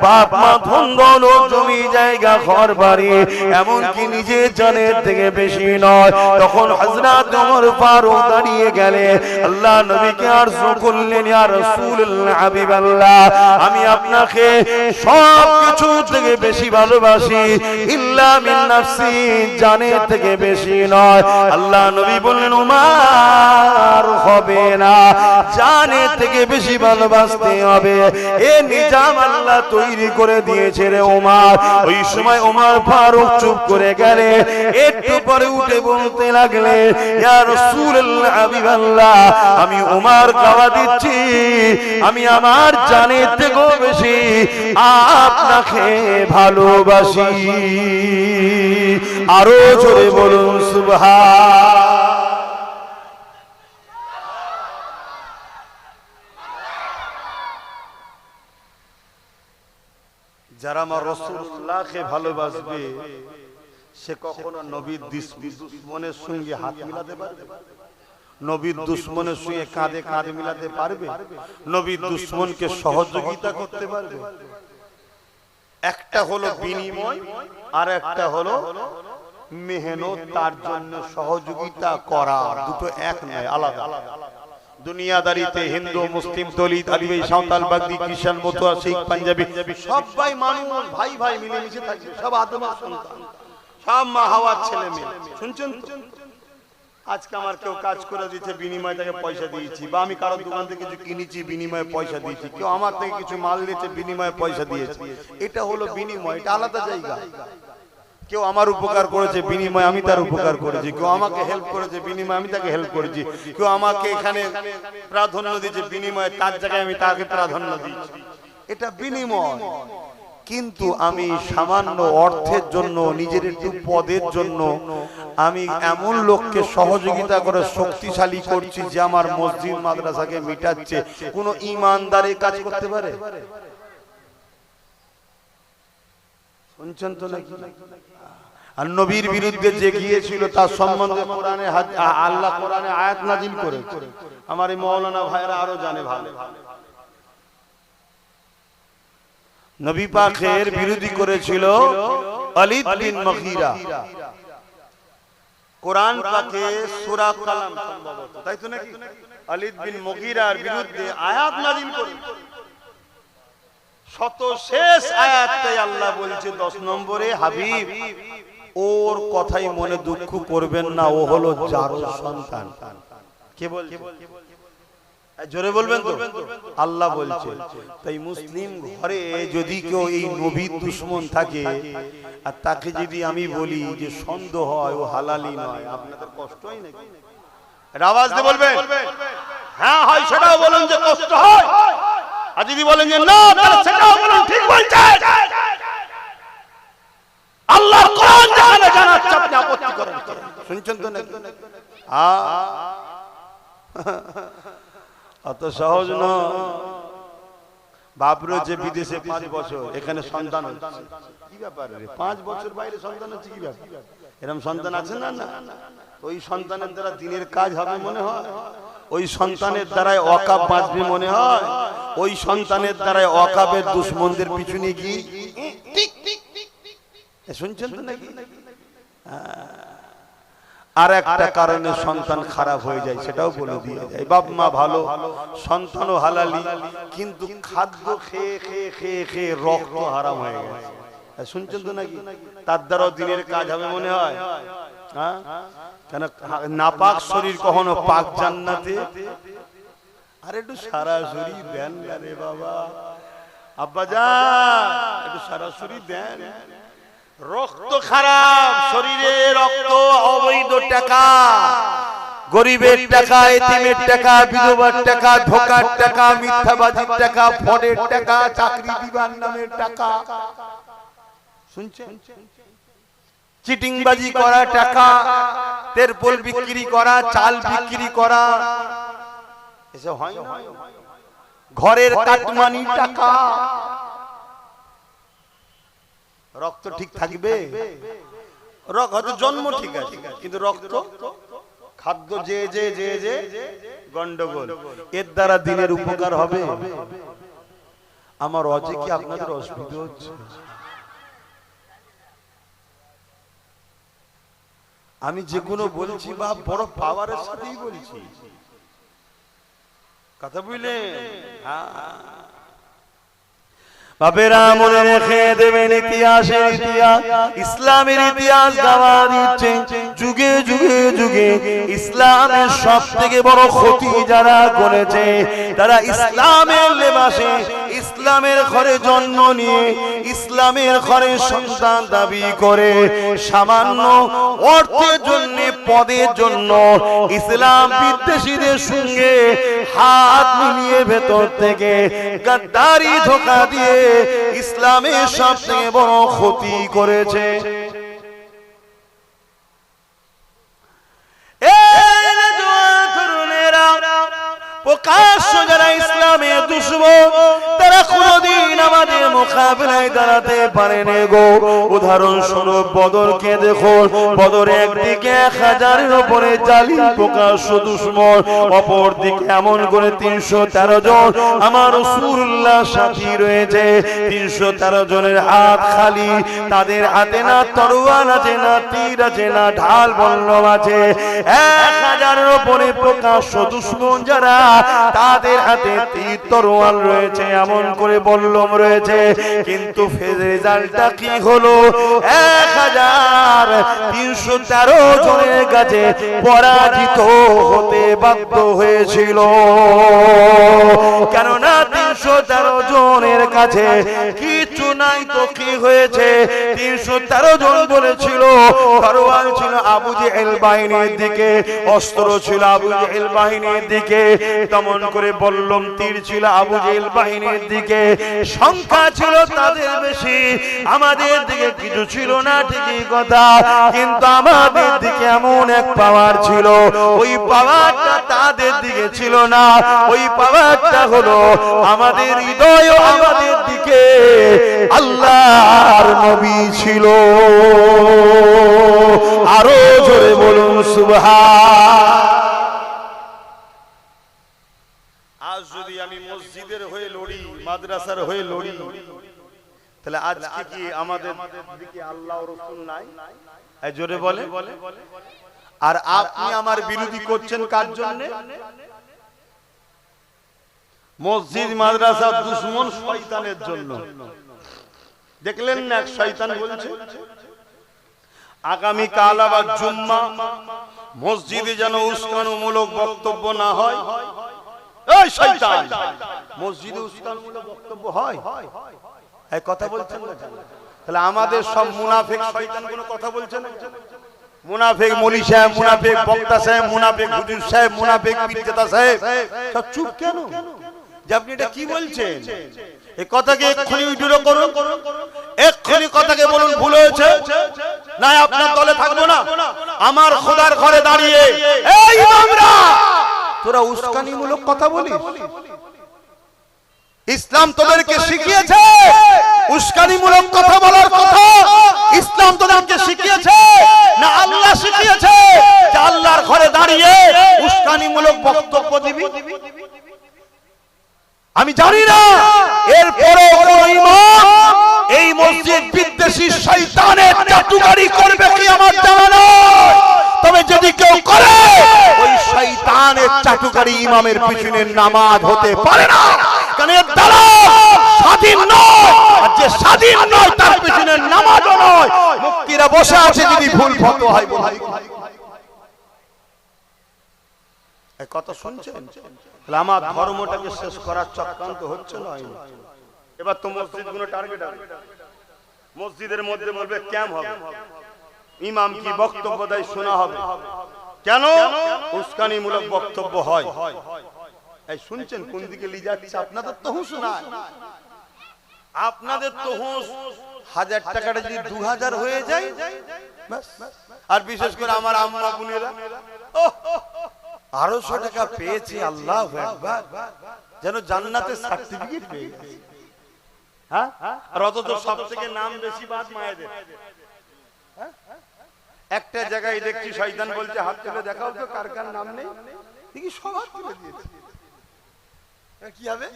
বাপ মা ধন দৌলত জমি জায়গা ঘর বাড়ি এমনকি নিজে জানের থেকে বেশি নয় তখন হযরত ওমর ফারুক দাঁড়িয়ে গেলে আল্লাহ নবীকে আরজু করলেন ইয়া রাসূলুল্লাহ হাবিবাল্লাহ আমি আপনাকে সব কিছু থেকে বেশি ভালোবাসি ইল্লা মিন নাফসি জানের থেকে বেশি নয় আল্লাহ নবী বললেন ওমর হবে না জানের থেকে বেশি ভালোবাসতে হবে এ নিজাম আল্লাহ তৈরি করে দিয়েছে রে ওমর ওই সময় ওমর ফারুক চুপ করে গেলে একটু পরে উঠে বলতে লাগলে ইয়া রাসূলুল্লাহ হাবিবাল্লাহ আমি ওমর গাওয়া দিচ্ছি আমি আমার জানের থেকেও বেশি আপনাকে ভালোবাসি আরো জোরে বলুন সুবহান যারা আমার রাসূলুল্লাহকে ভালোবাসবে সে কখনো নবীর দুশমনের সঙ্গে হাত মিলাতে পারবে নবীর দুশমনের সঙ্গে কাঁধে কাঁধ মিলাতে পারবে নবীর দুশমনকে সহযোগিতা করতে পারবে একটা হলো বিনিময় আর একটা হলো মেহনত তার জন্য সহযোগিতা করা দুটো এক নয় আলাদা দুনিয়াদারিতে হিন্দু মুসলিম দলিত আদিবাসী সাঁওতাল বাগদি খ্রিস্টান মতুয়া শিখ পাঞ্জাবি সবাই মানুষ ভাই ভাই মিলেমিশে থাকবে সব আদমের সন্তান সব মা হাওয়ার ছেলে মেয়ে শুনছেন তো আজকে আমার কেউ কাজ করে দিয়েছে বিনিময়ে তাকে পয়সা দিয়েছি বা আমি কারোর দোকান থেকে কিছু কিনেছি বিনিময়ে পয়সা দিয়েছি কেউ আমার থেকে কিছু মাল দিয়েছে বিনিময়ে পয়সা দিয়েছে এটা হলো বিনিময় এটা আলাদা জায়গা কেউ আমার উপকার করেছে বিনিময়ে আমি তার উপকার করেছি কেউ আমাকে হেল্প করেছে বিনিময়ে আমি তাকে হেল্প করেছি কেউ আমাকে এখানে প্রাধান্য দিয়েছে বিনিময়ে তার জায়গায় আমি তাকে প্রাধান্য দিয়েছি এটা বিনিময় কিন্তু আমি সামান্য অর্থের জন্য নিজের একটু পদের জন্য আমি এমন লোককে সহযোগিতা করে শক্তিশালী করছি যে আমার মসজিদ মাদ্রাসাকে মিটাচ্ছে কোন ঈমানদার এই কাজ করতে পারে শুনছেন তো নাকি আর নবীর বিরুদ্ধে যে গিয়েছিল তার সম্বন্ধে কোরআনে আল্লাহ কোরআনে আয়াত নাজিল করেছে আমার এই মাওলানা ভাইরা আরো জানে ভালো নবী পাকের বিরোধী করেছিল ওয়ালিদ বিন মুগীরা কোরআন পাকে সূরা কালাম সম্ভবত তাই তো নাকি ওয়ালিদ বিন মুগীরার বিরুদ্ধে আয়াত নাযিল করে শত শেষ আয়াতটাই আল্লাহ বলছে 10 নম্বরে হাবিব ওর কথাই মনে দুঃখ করবেন না ও হলো জারুর সন্তান কে বলছে জোরে বলবেন তো আল্লাহ বলছে তাই মুসলিম ঘরে যদি কেউ এই নবীর দুশমন থাকে আর তাকে যদি আমি বলি যে সন্দেহ হয় ও হালালি নয় আপনাদের কষ্ট হয় নাকি এটা আওয়াজ দিয়ে বলবেন হ্যাঁ হয় সেটাও বলুন যে কষ্ট হয় আর যদি বলেন যে না তাহলে সেটাও বলুন ঠিক বলছে আল্লাহর কোরআন যেখানে জানাচ্ছে আপনি আপত্তি করেন শুনছেন তো নাকি অত সহজ না বাপ রয়েছে বিদেশে 5 বছর এখানে সন্তান হচ্ছে কি ব্যাপার রে 5 বছর বাইরে সন্তান হচ্ছে কি ব্যাপার এরকম সন্তান আছে না না ওই সন্তানের দ্বারা দিনের কাজ হবে মনে হয় ওই সন্তানের দ্বারাই ওয়াকাব বাঁচবে মনে হয় ওই সন্তানের দ্বারাই ওয়াকাবের দুশমনদের পিছনে গিয়ে টিক টিক শুনছেন তো নাকি আর একটা কারণে সন্তান খারাপ হয়ে যায় সেটাও বলে দিয়ে যায় বাপ মা ভালো সন্তানও হালালি কিন্তু খাদ্য খেয়ে খেয়ে খেয়ে খেয়ে রক্ত হারাম হয়ে গেছে শুনছেন তো নাকি তার দ্বারাও দিনের কাজ হবে মনে হয় হ্যাঁ কেন নাপাক শরীর কখনো পাক জান্নাতে আর একটু সরাসরি দেন রে বাবা আব্বা জান একটু সরাসরি দেন রক্ত খারাপ, শরীরে রক্ত, অবৈধ টাকা, গরিবের টাকা, এতিমের টাকা, বিধবার টাকা, ধোকার টাকা, মিথ্যাবাজির টাকা, ফডের টাকা, চাকরি দিবার নামের টাকা, শুনছেন, চিটিংবাজি করা টাকা, তেরপল বিক্রি করা, চাল বিক্রি করা, এসব হয় না? ঘরের কাটমানি টাকা। রক্ত ঠিক থাকবে? রক্ত হয়তো জন্ম ঠিক আছে, কিন্তু রক্ত, খাদ্য যে যে যে যে গন্ডগোল, এর দ্বারা দিনের উপকার হবে? আমার অজে কি আপনাদের অসুবিধা হচ্ছে? আমি যেগুলো বলছি বা বড় পাওয়ারের সাথেই বলছি, কথা বুঝলেন? হ্যাঁ, বাপেরা মনে রেখে দেবেন, ইতিহাসের ইতিহাস, ইসলামের ইতিহাস গাওয়া দিচ্ছে। যুগে যুগে যুগে ইসলামের সব থেকে বড় ক্ষতি যারা করেছে, তারা ইসলামের লেবাসে, ইসলামের ঘরে জন্ম নিয়ে, ইসলামের ঘরে সন্তান দাবি করে, সামান্য অর্থের জন্য, পদের জন্য ইসলাম বিদ্বেষীদের সঙ্গে হাত মিলিয়ে ভেতর থেকে গাদ্দারি, ধোঁকা দিয়ে ইসলামের সব থেকে বড় ক্ষতি করেছে। প্রকাশ্য যারা ইসলামের দুশমন, তারা কোনদিন আমাদের মোকাবিলায় দাঁড়াতে পারেনি গো। উদাহরণস্বরূপ বদরকে দেখো, বদরে একদিকে 1000-এর উপরে জালিম প্রকাশ্য দুশমন, অপর দিকে এমন করে 313 জন আমার রাসূলুল্লাহ সাথী রয়েছে। 313 জনের হাত খালি, তাদের হাতে না তরোয়াল আছে, না তীর আছে, না ঢাল বল্লম আছে। 1000-এর উপরে প্রকাশ্য দুশমন যারা, তাদের হাতে তীর তরোয়াল রয়েছে, এমন করে বল্লম রয়েছে। কিন্তু রেজাল্টটা কি হলো? 1313 জনের কাছে পরাজিত হতে বাধ্য হয়েছিল। কেননা 313 জনের কাছে কিছু নাই তো কি হয়েছে? 313 জন বলেছিল, তরোয়াল ছিল আবু জেহেল বাহিনীর দিকে, অস্ত্র ছিল আবু জেহেল বাহিনীর দিকে, তেমন করে বললাম তীর ছিল আবু জেহেল বাহিনীর দিকে। সংখ্যা ছিল তাদের বেশি, আমাদের দিকে কিছু ছিল না, ঠিকই কথা, কিন্তু আমাদের দিকে এমন এক পাওয়ার ছিল, ওই পাওয়ারটা তাদের দিকে ছিল না। ওই পাওয়ারটা হলো আমাদের হৃদয়, আমাদের দিকে আল্লাহর নবী ছিল। আরো জোরে বলুন সুবহান। আজ যদি আমি মসজিদের হয়ে লড়ি, মাদ্রাসার হয়ে লড়ি, তাহলে আজকে কি আমাদের দিকে আল্লাহ ও রাসূল নাই? এই জোরে বলে। আর আপনি আমার বিরোধী করছেন কার জন্য? মসজিদ মাদ্রাসা দুশমন শয়তানের জন্য। দেখলেন না, এক শয়তান বলছে আগামী কাল আবার জুম্মা, মসজিদে যেন উস্কানিমূলক বক্তব্য না হয়। এই শয়তান, মসজিদে উস্কানিমূলক বক্তব্য হয়? এই কথা বলছেন না? তাহলে আমাদের সব মুনাফিক শয়তানগুলো কথা বলছেন। মুনাফিক মৌলী সাহেব, মুনাফিক বক্তা সাহেব, মুনাফিক হুজুর সাহেব, মুনাফিক পীরজাদা সাহেব সব চুপ কেন? যে আপনি এটা কি বলছেন? এই কথাকে এক্ষুনি উইথড্র করুন, এক্ষুনি কথাকে বলুন ভুল হয়েছে, না আপনার দলে থাকবো না। আমার খোদার ঘরে দাঁড়িয়ে এই ইমামরা, তোরা উস্কানিমূলক কথা বলিস? ইসলাম তোদেরকে শিখিয়েছে উস্কানিমূলক কথা বলার কথা? ইসলাম তোদেরকে শিখিয়েছে না আল্লাহ শিখিয়েছে যে আল্লাহর ঘরে দাঁড়িয়ে উস্কানিমূলক বক্তব্য দিবি? আমি জানি না। এরপরও কোন ইমাম এই মসজিদ বিদ্বেষী শয়তানের চাটুকারি করবে কি আমার জানা নয়। তবে যদি কেউ করে, ওই শয়তানের চাটুকারি ইমামের পিছনে নামাজ হতে পারে না, কারণ এর দ্বারা স্বাধীন নয়, আর যে স্বাধীন নয় তার পিছনে নামাজও নয়। মুক্তিরা বসে আছে যদি ভুল ফতোয়া হয় বলে। এই কথা শুনছেন? তাহলে আমার ধর্মটাকে শেষ করার চক্রান্ত হচ্ছে না? এবার তো মসজিদগুলো টার্গেট হবে। মসজিদের মধ্যে বলবে ক্যাম্প হবে, ইমাম কি বক্তব্য দেয় শোনা হবে। কেন? উস্কানিমূলক বক্তব্য হয়। এই শুনছেন কোন দিকে নিয়ে যাচ্ছে? আপনাদের তো হুঁশ নাই, আপনাদের তো হুঁশ 1000 টাকাটা যদি 2000 হয়ে যায় বাস। আর বিশেষ করে আমার আম্মা বোনেরা আরো 100 টাকা পেয়েছে, আল্লাহু আকবার, যেন জান্নাতের সার্টিফিকেট পেয়ে গেছে। হ্যাঁ, আর অথচ সবথেকে নাম বেশি বাদ মায়েদের। একটা জায়গায় দেখছি শয়তান বলছে হাত তুলে দেখাও তো কার কার নাম নেই, দেখি সব হাত তুলে দিয়েছে। কি হবে?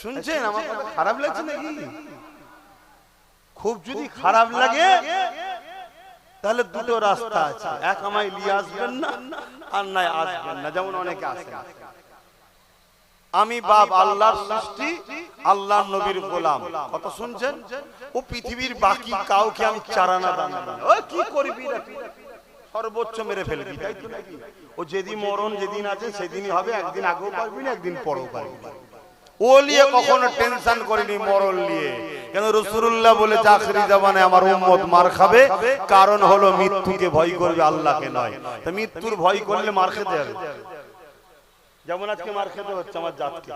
শুনছেন আমার কথা খারাপ লাগছে নাকি? খুব যদি খারাপ লাগে তাহলে দুটো রাস্তা আছে, এক আমায় নিয়ে আসবেন না আর নাই আসবেন না, যেমন অনেকে আসে। আমি বাপ আল্লাহর সৃষ্টি, আল্লাহর নবীর গোলাম, কথা শুনছেন? ও পৃথিবীর বাকি কাউকে আমি চারানা দানা না। ও কি করবি রে, সর্বোচ্চ মেরে ফেলবি, তাই তো নাকি? ও যেদিন মরণ যেদিন আছে সেদিনই হবে, একদিন আগেও পারবি না, একদিন পরেও পারবি না। ও নিয়ে কখনো টেনশন করিনি মরণ নিয়ে। কেন? রাসূলুল্লাহ বলেছে আখিরি জামানে আমার উম্মত মার খাবে, কারণ হলো মৃত্যুকে ভয় করবে, আল্লাহকে নয়। তো মৃত্যুর ভয় করলে মার খেতে হবে, যেমন আজকে মার খেতে হচ্ছে আমার জাতকে।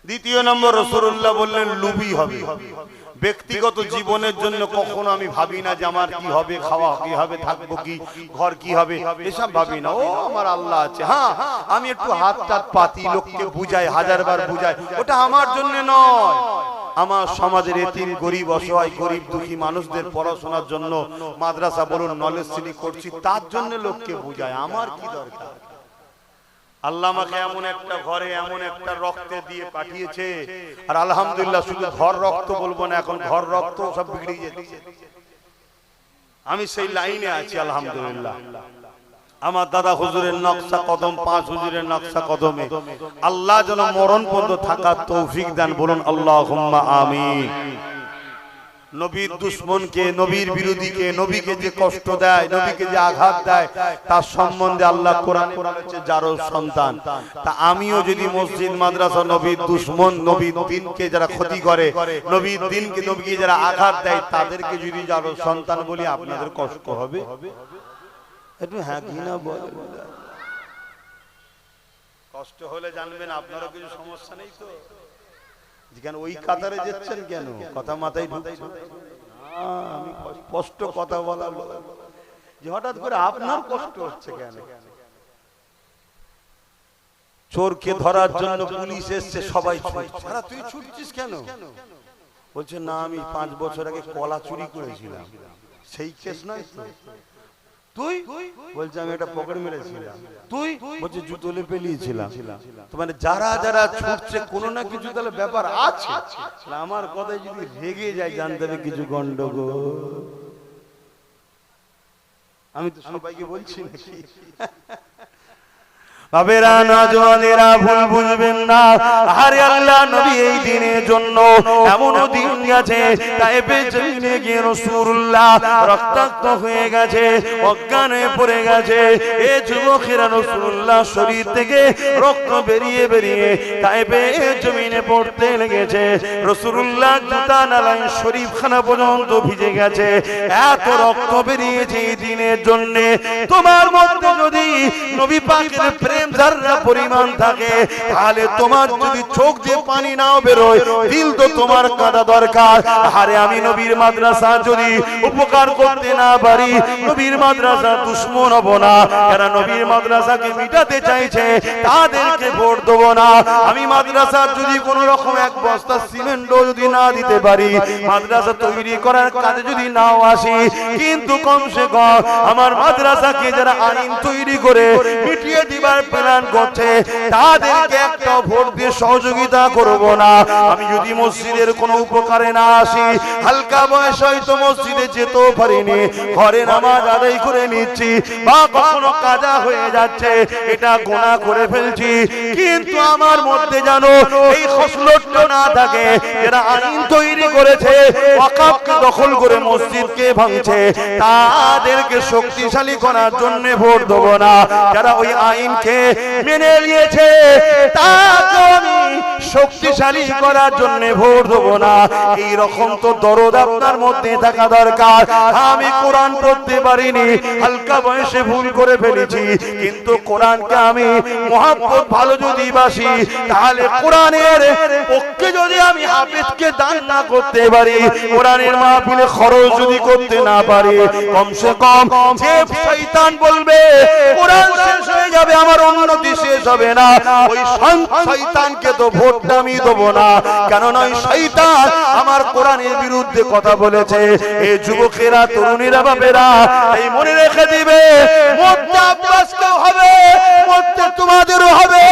দ্বিতীয় নম্বর, রাসূলুল্লাহ বললেন লুবি হবে। ব্যক্তিগত জীবনের জন্য কখনো আমি ভাবি না যে আমার কি হবে, খাওয়া কি হবে, থাকবো কি, ঘর কি হবে, এসব ভাবি না। ও আমার আল্লাহ আছে। হ্যাঁ, আমি একটু হাত টাত পাতি, লোককে বুঝাই, 1000 বার বুঝাই, ওটা আমার জন্য নয়। আমার সমাজের এতিম, গরিব, অসহায়, গরিব দুঃখী মানুষদের পড়াশোনার জন্য মাদ্রাসা বলুন, নলেজ সিটি করছি, তার জন্য লোককে বুঝাই। আমার কি দরকার? আল্লাহ আমাকে এমন একটা ঘরে এমন একটা রক্তে দিয়ে পাঠিয়েছে, আর আলহামদুলিল্লাহ শুধু ঘর রক্ত বলবো না, এখন ঘর রক্ত সব বিগড়ে যাচ্ছে। আমি সেই লাইনে আছি আলহামদুলিল্লাহ। আমার দাদা হুজুরের নকশা কদম, 5 হুজুরের নকশা কদমে আল্লাহ যেন মরণ পর্যন্ত থাকার তৌফিক দেন, বলুন আল্লাহুম্মা আমিন। নবীর দুশমনকে, নবীর বিরোধীকে, নবীকে যে কষ্ট দেয়, নবীকে যে আঘাত দেয়, তার সম্বন্ধে আল্লাহ কোরআনে বলেছে যারও সন্তান। তা আমিও যদি মসজিদ মাদ্রাসা নবীর দুশমন, নবীর দ্বীনকে যারা ক্ষতি করে, নবীর দ্বীনকে, নবীকে যারা আঘাত দেয়, তাদেরকে যদি যারও সন্তান বলি, আপনাদের কষ্ট হবে? একটু হ্যাঁ কি না বলেন। কষ্ট হলে জানবেন আপনারও কিছু সমস্যা নেই তো। যেখানে ওই কাতারে যাচ্ছেন কেন? কথা মাথায় ঢুকছে? আমি স্পষ্ট কথা বলা, যে হঠাৎ করে আপনার কষ্ট হচ্ছে কেন? চোরকে ধরার জন্য পুলিশ এসছে, সবাই ছুটছে, তুই ছুটছিস কেন? বলছে না, আমি 5 বছর আগে কলা চুরি করেছিলাম, সেই কেস নয় তো। তুই? বলছে আমি একটা পকেট মেরেছিলাম। তুই? বলছে জুতো লেপে নিয়েছিলাম। তো মানে যারা যারা ছুটছে কোনো না কিছু তাহলে ব্যাপার আছে। আমার কথায় যদি রেগে যায়, জানতে হবে কিছু গন্ডগোল। আমি তো সবাইকে বলছি নাকি? বাবেরা, নওজওয়ানেরা ভুল বুঝবেন না। আরে আল্লাহ নবী এই দিনের জন্য এমন দিন গেছে, তাইফে জমিনে গিয়ে রাসূলুল্লাহ রক্তাক্ত হয়ে গেছে, অজ্ঞান হয়ে পড়ে গেছে। এ যুবকেরা রাসূলুল্লাহ শরীর থেকে রক্ত বেরিয়ে বেরিয়ে তাইফে জমিনে পড়তে লেগেছে। রাসূলুল্লাহ জুতা নালায় শরীফখানা পর্যন্ত ভিজে গেছে, এত রক্ত বেরিয়েছে এই দিনের জন্য। তোমার মধ্যে যদি নবী পাকের প্রেম যারা পরিমাণ থাকে, তাহলে তোমার যদি চোখ দিয়ে পানি নাও বেরোয়, দিল তো তোমার কাঁদা দরকার। আরে আমি নবীর মাদ্রাসা যদি উপকার করতে না পারি, নবীর মাদ্রাসা দুশমন হব না। যারা নবীর মাদ্রাসাকে মিটাতে চাইছে তাদেরকে ভোট দেব না। আমি মাদ্রাসা যদি কোন রকম 1 বস্তা সিমেন্টও যদি না দিতে পারি, মাদ্রাসা তৈরি করার কাজে যদি নাও আসি, কিন্তু কমসে কম আমার মাদ্রাসাকে যারা আইন তৈরি করে মিটিয়ে দিবার প্ল্যান করছে, তাদেরকে একটা ভোট দিয়ে সহযোগিতা করব না। আমি যদি মসজিদের কোনো উপকারে না আসি, হালকা বয়স হয়তো মসজিদে যেতেও পারিনি, ঘরে নামাজ আদায় করে নিচ্ছি, বা কখনো কাজা হয়ে যাচ্ছে, এটা গুনাহ করে ফেলছি, কিন্তু আমার মধ্যে জানো এই খসলতটা না থাকে। যারা আইন তৈরি করেছে, ওয়াকফকে দখল করে মসজিদকে ভাঙছে, তাদেরকে শক্তিশালী করার জন্য ভোট দেব না। যারা ওই আইনকে আছে, মেনে নিয়েছে, তাকে আমি শক্তিশালী করার জন্য ভোট দেবো না। এই রকম তো দরদ আপনার মধ্যে থাকা দরকার। আমি কোরআন পড়তে পারিনি, হালকা বয়সে ভুল করে ফেলেছি, কিন্তু কোরআনকে আমি মহব্বত ভালো যদি বাসি, তাহলে কোরআনের পক্ষে যদি আমি হাফেজকে দান না করতে পারি, কোরআনের মাহফিলে খরচ যদি করতে না পারি, কমসে কম যে শয়তান বলবে কোরআন শেষ হয়ে যাবে, আমার উন্নতি শেষ হবে না, ওই শয়তানকে তো ভোটটা আমি দেবো না। কেননা ওই শয়তান আমার কোরআনের বিরুদ্ধে কথা বলেছে। এই যুবকেরা, তরুণীরা, বাপেরা, এই মনে রেখে দিবে, মরতে আব্বাসকেও হবে, মরতে তোমাদেরও হবে,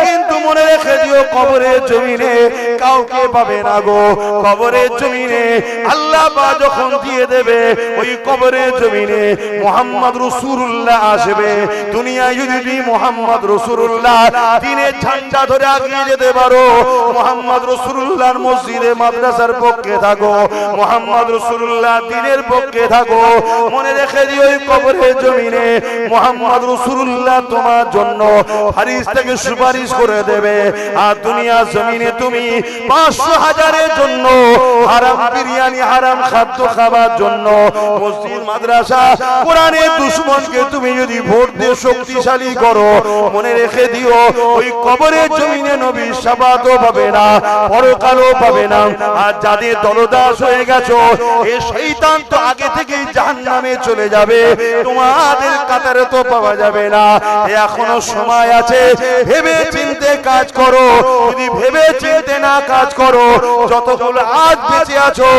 কিন্তু মনে রেখে দিও কবরের জমিনে কাউকে পাবে না গো। কবরের জমিনে আল্লাহ পাক যখন দিয়ে দেবে, ওই কবরের জমিনে মুহাম্মদ রাসূলুল্লাহ আসবে। দুনিয়ায় যদি মুহাম্মদ রাসূলুল্লাহ দ্বীনের ঝান্ডা ধরে এগিয়ে যেতে পারো, মুহাম্মদ রাসূলুল্লাহর মসজিদে মাদ্রাসার পক্ষে থাকো, মুহাম্মদ রাসূলুল্লাহ দ্বীনের পক্ষে থাকো, মনে রেখে দিও ওই কবরের জমিনে মুহাম্মদ রাসূলুল্লাহ তোমার জন্য ফারিস্তাকে সুপারিশ করে দেবে। আর দুনিয়ার জমিনে তুমি 500,000-এর জন্য হারাম বিরিয়ানি, হারাম খাদ্য খাবার জন্য মসজিদ, মাদ্রাসা, কোরআনের দুশমনকে তুমি যদি ভোট দিয়ে শক্তিশালী করো, মনে রেখে দিও ওই কবরের জমিনে নবীর শাফাআতও পাবে না, পরকালও পাবে না। আর যাদের দলদাস হয়ে গেছো, এই শয়তান তো আগে থেকেই জাহান্নামে চলে যাবে, তোমাদের কাতারে তো পাওয়া যাবে না। এখনো সময় আছে, ভেবে চিন্তে কাজ করো। যদি ভেবে চিন্তে না কাজ করো, যতগুলো আজ বেঁচে আছো,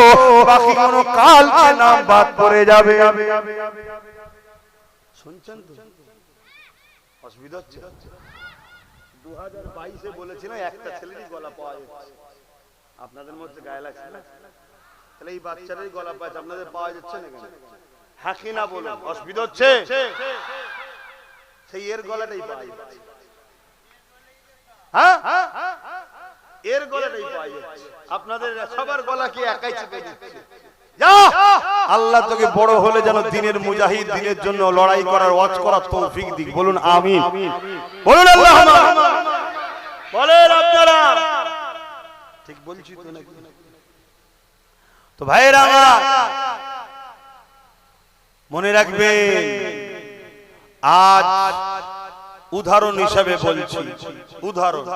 বাকি কোনো কালকে নাম বাদ পড়ে যাবে। শুনছেন তো? অসুবিধা হচ্ছে? 2022-এ বলেছিলাম একটা ছেলেরই গলা পাওয়া যাচ্ছে, আপনাদের মধ্যে গায়ে লাগছে না? তাহলে এই বাচ্চারই গলা পাচ্ছে, আপনাদের পাওয়া যাচ্ছে না কেন? হ্যাঁ কি না বলুন, অসুবিধা হচ্ছে? সেই এর গলাটাই পাওয়া যাচ্ছে। হ্যাঁ, এর গলাটাই পাওয়া যাচ্ছে। আপনাদের সবার গলা কি একাই চেপে দিচ্ছে? আল্লাহ তোকে বড় হলে যেন দ্বীনের মুজাহিদ, দ্বীনের জন্য লড়াই করার, ওয়াজ করার তৌফিক দিক। বলুন আমিন, বলুন আল্লাহুম্মা। বলেন আপনারা, ঠিক বলছি তো নাকি? তো ভাইরা আমার মনে রাখবেন, আজ উদাহরণ হিসাবে বলছি, উদাহরণ,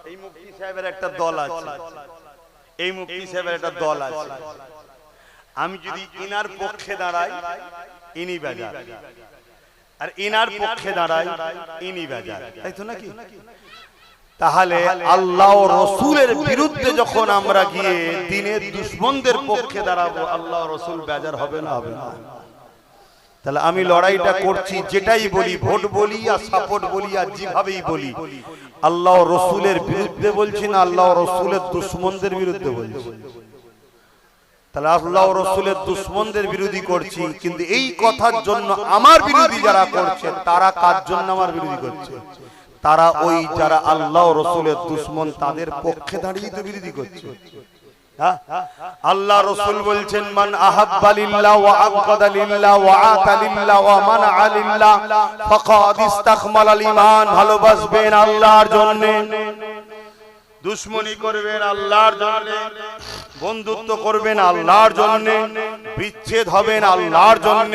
এই মুফতি সাহেবের একটা দল আছে, এই মুফতি সাহেবের একটা দল আছে। আমি যদি ইনার পক্ষে দাঁড়াই, ইনি বাজার, আর ইনার পক্ষে দাঁড়াই, ইনি বাজার, তাই তো নাকি? তাহলে আল্লাহ ও রাসূলের বিরুদ্ধে যখন আমরা গিয়ে দ্বীনের দুশমনদের পক্ষে দাঁড়াবো, আল্লাহ ও রাসূল বেজার হবে না? হবে না? তাহলে আমি লড়াইটা করছি, যেটাই বলি, ভোট বলি আর সাপোর্ট বলি আর যেভাবেই বলি, আল্লাহ ও রাসূলের বিরুদ্ধে বলছি না, আল্লাহ ও রাসূলের দুশমনদের বিরুদ্ধে বলছি। তাহলে আল্লাহ ও রাসূলের দুশমনদের বিরোধী করছি, কিন্তু এই কথার জন্য আমার বিরোধী যারা করছে, তারা কার জন্য আমার বিরোধী করছে? তারা ওই যারা আল্লাহ ও রাসূলের দুশমন, তাদের পক্ষে দাঁড়িয়ে তো বিরোধী করছে। আল্লাহ রাসূল বলছেন, মান আহাব্বা লিল্লাহ ওয়া আবগাদা লিল্লাহ ওয়া আতা লিল্লাহ ওয়া মানআ লিল্লাহ ফাকাদ ইসতাকমালাল ঈমান। ভালোবাসবেন আল্লাহর জন্য, দুশমনি করবেন আল্লাহর জন্য, বন্ধুত্ব করবেন আল্লাহর জন্য, বিচ্ছেদ হবেন আল্লাহর জন্য।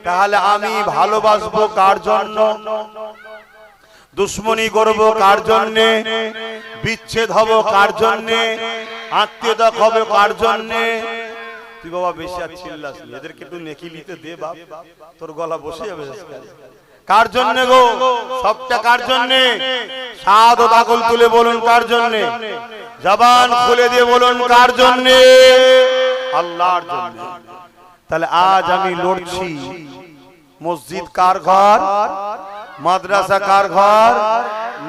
তাহলে আমি ভালোবাসবো কার জন্য? দুশমনি করব কার জন্য? বিচ্ছেদ হব কার জন্য? আত্মীয়তা হবে কার জন্য? তুই বাবা বেশি আর চিল্লাস না, এদেরকে একটু নেকি নিতে দে বাপ, তোর গলা বসে যাবে। কার জন্য গো? সবটা কার জন্য? শাহাদাত আকুল তুলে বলুন কার জন্য? জবান খুলে দিয়ে বলুন কার জন্য? আল্লাহর জন্য। তাহলে আজ আমি লড়ছি, মসজিদ কার ঘর, মাদ্রাসা কার ঘর,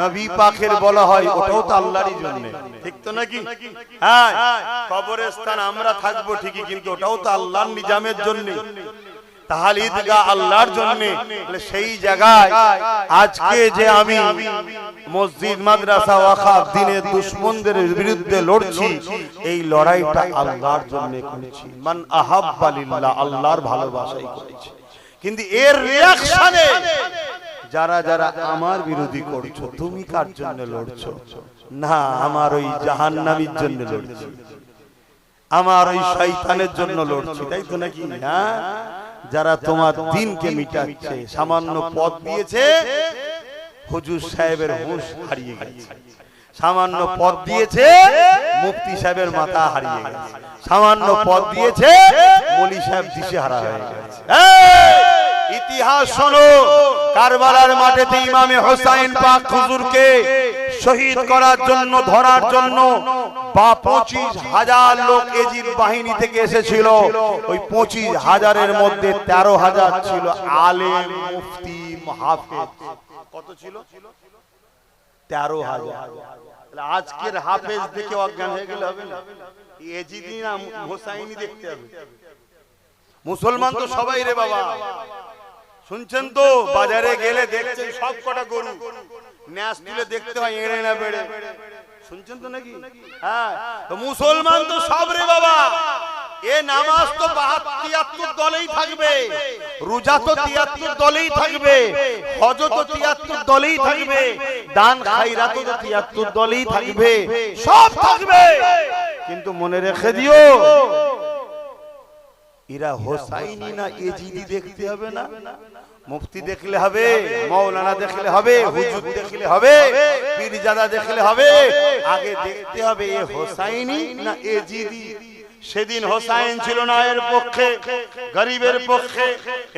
নবী পাকের বলা হয়, ওটাও তো আল্লাহরই জন্য, ঠিক তো নাকি? হ্যাঁ, কবরস্থান আমরা থাকবো ঠিকই, কিন্তু ওটাও তো আল্লাহর নিজামের জন্য। তাহলে ঈদগাহ আল্লাহর জন্য। সেই জায়গায় আজকে যে আমি মসজিদ, মাদ্রাসা, ওয়াকফ, দ্বীনের দুশমনদের বিরুদ্ধে লড়ছি, এই লড়াইটা আল্লাহর জন্য করছি। মান আহাব্বা লিল্লাহ, আল্লাহর ভালোবাসাই করেছি। কিন্তু এর রিঅ্যাকশনে যারা যারা আমার বিরোধী করছো তুমি কার জন্য লড়ছো? না, আমার ওই জাহান্নামীর জন্য লড়ছি, আমার ওই শয়তানের জন্য লড়ছি, তাই তো নাকি? হ্যাঁ, যারা তোমার দিনকে মিটাচ্ছে, সামান্য পদ দিয়েছে, হুজুর সাহেবের হুঁশ হারিয়ে গেছে, সামান্য পদ দিয়েছে, মুফতি সাহেবের মাথা হারিয়ে গেছে, সামান্য পদ দিয়েছে, মলি সাহেব দিশেহারা হয়ে গেছে। ইতিহাস শোনো, কারবালার মাঠেতে ইমামে হোসাইন পাক হুজুরকে শহীদ করার জন্য, ধরার জন্য 25,000 লোক এজিদ বাহিনী থেকে এসেছিল। ওই 25,000-এর মধ্যে 13,000 ছিল আলেম, মুফতি, মুহাফিজ। কত ছিল? 13,000। আজকের হাফেজ দেখে অজ্ঞান হয়ে গেলে হবে না, এজিদি না হোসাইনি দেখতে হবে। মুসলমান তো সবাই রে বাবা, শুনছেন তো? বাজারে গেলে দেখছেন সব কটা গরু ন্যাস তুলে দেখতে হয়, এড়ে না বেড়ে, শুনছেন তো নাকি? হ্যাঁ, তো মুসলমান তো সব রে বাবা। এ নামাজ তো 73 দলেই থাকবে, রোজা তো 73 দলেই থাকবে, হজ তো 73 দলেই থাকবে, দান খায়রাত তো 73 দলেই থাকবে, সব থাকবে। কিন্তু মনে রেখে দিও, এরা হোসাইনি না এজিদি দেখতে হবে না, মুফতি দেখলে হবে, মাওলানা দেখলে হবে, হুজুর দেখলে হবে, পীরজাদা দেখলে হবে, আগে দেখতে হবে এ হোসাইনি না এজিদি। সেদিন হোসাইন ছিল না এর পক্ষে, গরিবের পক্ষে,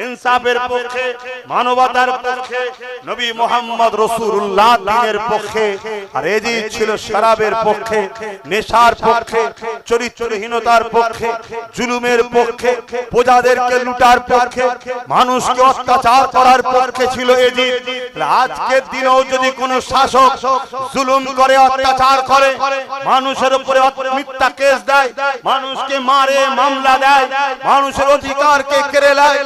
ইনসাফের পক্ষে, মানবতার পক্ষে, নবী মুহাম্মদ রাসূলুল্লাহ দ্বীনের পক্ষে। আর এজিদ ছিল শরাবের পক্ষে, নেশার পক্ষে, চরিত্রহীনতার পক্ষে, জুলুমের পক্ষে, প্রজাদেরকে লুটার পক্ষে, মানুষকে অত্যাচার করার পক্ষে ছিল এজিদ। আজকের দিনেও যদি কোনো শাসক জুলুম করে, অত্যাচার করে, মানুষের উপরে মিথ্যা কেস দেয়, মানুষকে মারে, মামলা দেয়, মানুষের অধিকারকে কেড়ে নেয়,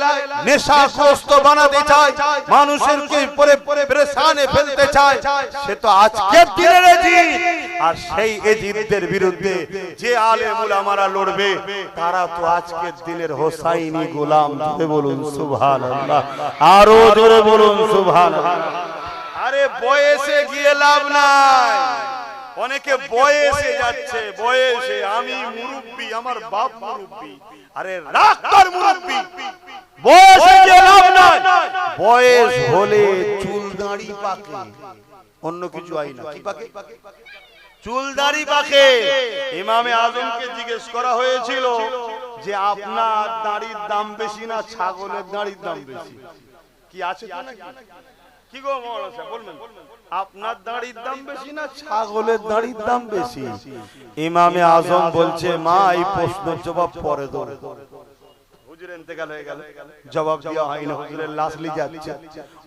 নেশাগ্রস্ত বানাতে চায়, মানুষেরকে পরে পেরেশানে ফেলতে চায়, সে তো আজকের দিনের এজিদ। আর সেই এজিদদের বিরুদ্ধে যে আলেম উলামারা লড়বে, তারা তো আজকের দিনের হোসাইনি গোলাম। জোরে বলুন সুবহানাল্লাহ, আরো জোরে বলুন সুবহানাল্লাহ। আরে বয়সে গিয়ে লাভ নাই, অনেকে বয়সে যাচ্ছে, বয়সে আমি মুরব্বি, আমার বাপ মুরব্বি। আরে রাখ তোর মুরব্বি, বয়সে গিয়ে লাভ নাই। বয়স হলে চুল দাড়ি পাকে, অন্য কিছু হয় না। কি পাকে? চুল দাড়ি পাকে। ইমামে আজমকে জিজ্ঞেস করা হয়েছিল যে আপনার দাড়ির দাম বেশি না ছাগলের দাড়ির দাম বেশি? কি আছে তো নাকি? কি গো মাওলানা সাহেব বলবেন, আপনার দাড়ির দাম বেশি না ছাগলের দাড়ির দাম বেশি? ইমামে আজম বলছে, মা এই প্রশ্নের জবাব পরে দাও। হুজুর ইন্তেকাল হয়ে গেল, জবাব দেওয়া হয় না, হুজুরের লাশ নিয়ে যাচ্ছে।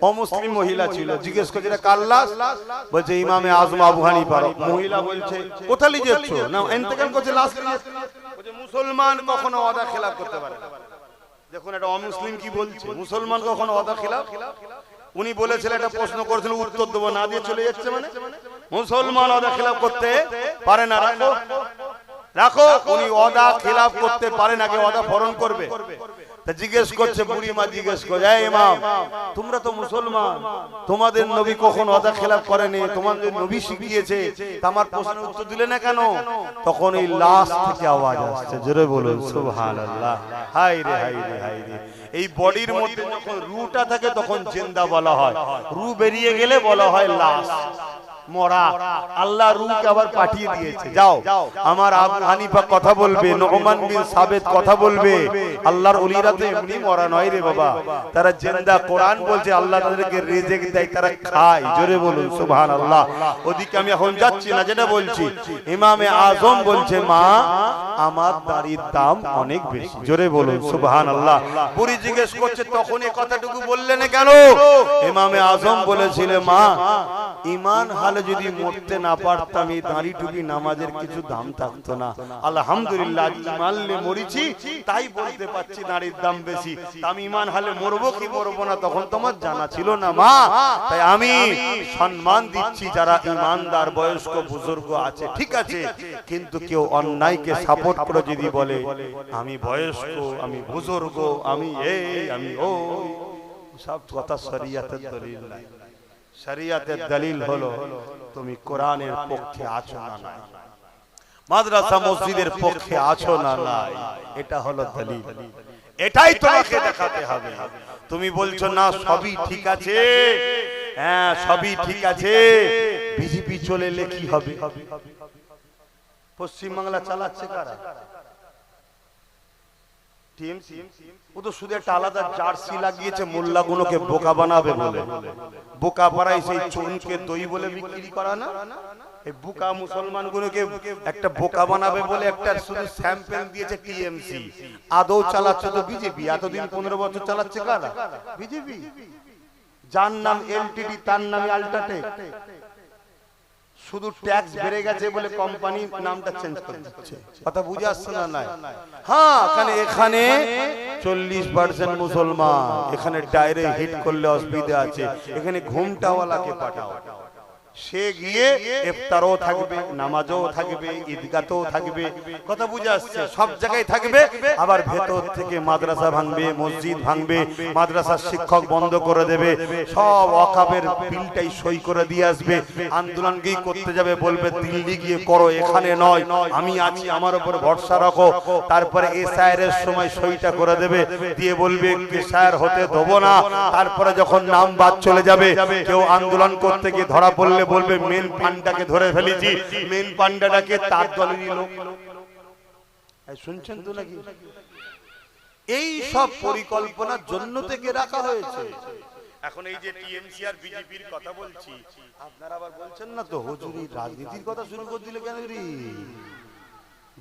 অমুসলিম মহিলা ছিল, জিজ্ঞেস করছে এটা কার লাশ? বলছে ইমামে আজম আবু হানিফার। মহিলা বলছে কোথায় নিয়ে যাচ্ছ? না ইন্তেকাল করছে, লাশ নিয়ে যাচ্ছে। বলছে মুসলমান কখনো ওয়াদা খেলাফ করতে পারে না। দেখুন এটা অমুসলিম কি বলছে, মুসলমান কখনো ওয়াদা খেলাফ। উনি বলেছিলেন, একটা প্রশ্ন করেছিল, উত্তর দেবো না দিয়ে চলে যাচ্ছে, মানে মুসলমান ওয়াদা খেলাফ করতে পারে না। রাখো রাখো, উনি ওয়াদা খেলাফ করতে পারে না, কে ওয়াদা পালন করবে? তা জিজ্ঞেস করছে, বুড়ি মা জিজ্ঞেস করছে, এই ইমাম তোমরা তো মুসলমান, তোমাদের নবী কখন ওয়াদা খেলাফ করেনি, তোমাদের নবী শিখিয়েছে, আমার প্রশ্নের উত্তর দিলে না কেন? তখন এই লাশ থেকে আওয়াজ আসছে, জোরে বলুন সুবহানাল্লাহ। হায় রে হায় রে হায় রে। এই বডির মধ্যে যখন রুটা থাকে তখন জিন্দা বলা হয়, রু বেরিয়ে গেলে বলা হয় লাশ, মরা। আল্লাহ রূহকে আবার পাঠিয়ে দিয়েছে, যাও। আমার আবু হানিফা কথা বলবে, নুমান বিন সাবিত কথা বলবে, আল্লাহর ওলিরা তো এমনি মরা নয় রে বাবা, তারা জিন্দা। কোরআন বলছে আল্লাহ তাদেরকে রিজিক দেয়, তারা খায়। জোরে বলুন সুবহানাল্লাহ। ওদিকে আমি এখন যাচ্ছি না, যেটা বলছি, ইমামে আজম বলছে, মা আমার দাড়ির দাম অনেক বেশি। জোরে বলুন সুবহানাল্লাহ। বুড়ি জিজ্ঞেস করছে, তখন এই কথাটুকু বললে না কেন? ইমামে আজম বলেছিল, মা ঈমান হালে যদি মরতে না পারতাম, এই দাঁড়ি টুপি নামাজের কিছু দাম থাকতো না। আলহামদুলিল্লাহ ঈমান হালে মরিছি, তাই বলতে পারছি দাঁড়ির দাম বেশি। আমি ঈমান হালে মরবো কি মরবো না তখন তোমার জানা ছিল না মা, তাই আমি সম্মান দিচ্ছি যারা ঈমানদার বয়স্ক বুজুর্গ আছে, ঠিক আছে। কিন্তু কেউ অন্যায়কে সাপোর্ট করে যদি বলে আমি বয়স্ক, আমি বুজুর্গ, আমি এই আমি ও, সব কথা শরিয়াতের দলিল নাই। শরিয়াতের দলিল হলো তুমি কোরআনের পক্ষে আছো না নাই, মাদ্রাসা মসজিদের পক্ষে আছো না নাই, এটা হলো দলিল। এটাই তোমাকে দেখাতে হবে। তুমি বলছো না সবই ঠিক আছে, হ্যাঁ সবই ঠিক আছে, বিজেপি চলে এলে কি হবে? পশ্চিমবাংলা চালাচ্ছে কারা? টিএমসি। ও তো শুধু একটা আলাদা জার্সি লাগিয়েছে মোল্লাগুলোকে বোকা বানাবে বলে। বোকা পাড়ায় সেই চুনকে দই বলে বিক্রি করা না, এই বোকা মুসলমানগুলোকে একটা বোকা বানাবে বলে একটা শুধু স্যাম্পল দিয়েছে টিএমসি। আদৌ চালাচ্ছে তো বিজেপি। এতদিন 15 বছর চালাচ্ছে কারা? বিজেপি। যার নাম এলটিডি তার নামে আল্ট্রাটেক। শুধু ট্যাক্স বেড়ে গেছে বলে কোম্পানি নামটা চেঞ্জ করে দিচ্ছে। কথা বুঝে আসছে না? নাই। হ্যাঁ এখানে 40% মুসলমান, এখানে ডাইরে হিট করলে অসুবিধা আছে। এখানে ঘুমটাওয়ালাকে পাঠাও, সে গিয়ে ইফতারও থাকবে, নামাজও থাকবে, ঈদগাহও থাকবে। কথা বুঝে আসছে? সব জায়গায় থাকবে। আবার ভেতর থেকে মাদ্রাসা ভাঙবে, মসজিদ ভাঙবে, মাদ্রাসার শিক্ষক বন্ধ করে দেবে, সব ওয়াকাফের বিলটাই সই করে দিয়ে আসবে। আন্দোলনকেই করতে যাবে, বলবে দিল্লি গিয়ে করো, এখানে নয়, আমি আছি, আমার উপর ভরসা রাখো। তারপরে এসআইআর এর সময় সইটা করে দেবে, দিয়ে বলবে এসআইআর হতে দেবো না। তারপরে যখন নাম বাদ চলে যাবে, কেউ আন্দোলন করতে গিয়ে ধরা পড়লে বলবে মেন পান্ডাকে ধরে ফেলেছি, মেন পান্ডাটাকে তার দলেরই লোক। শুনছেন তো নাকি? এই সব পরিকল্পনার জন্য থেকে রাখা হয়েছে। এখন এই যে টিএমসি আর বিজেপির কথা বলছি, আপনারা আবার বলছেন না তো হুজুরি রাজনীতির কথা শুরু করে দিলে কেন?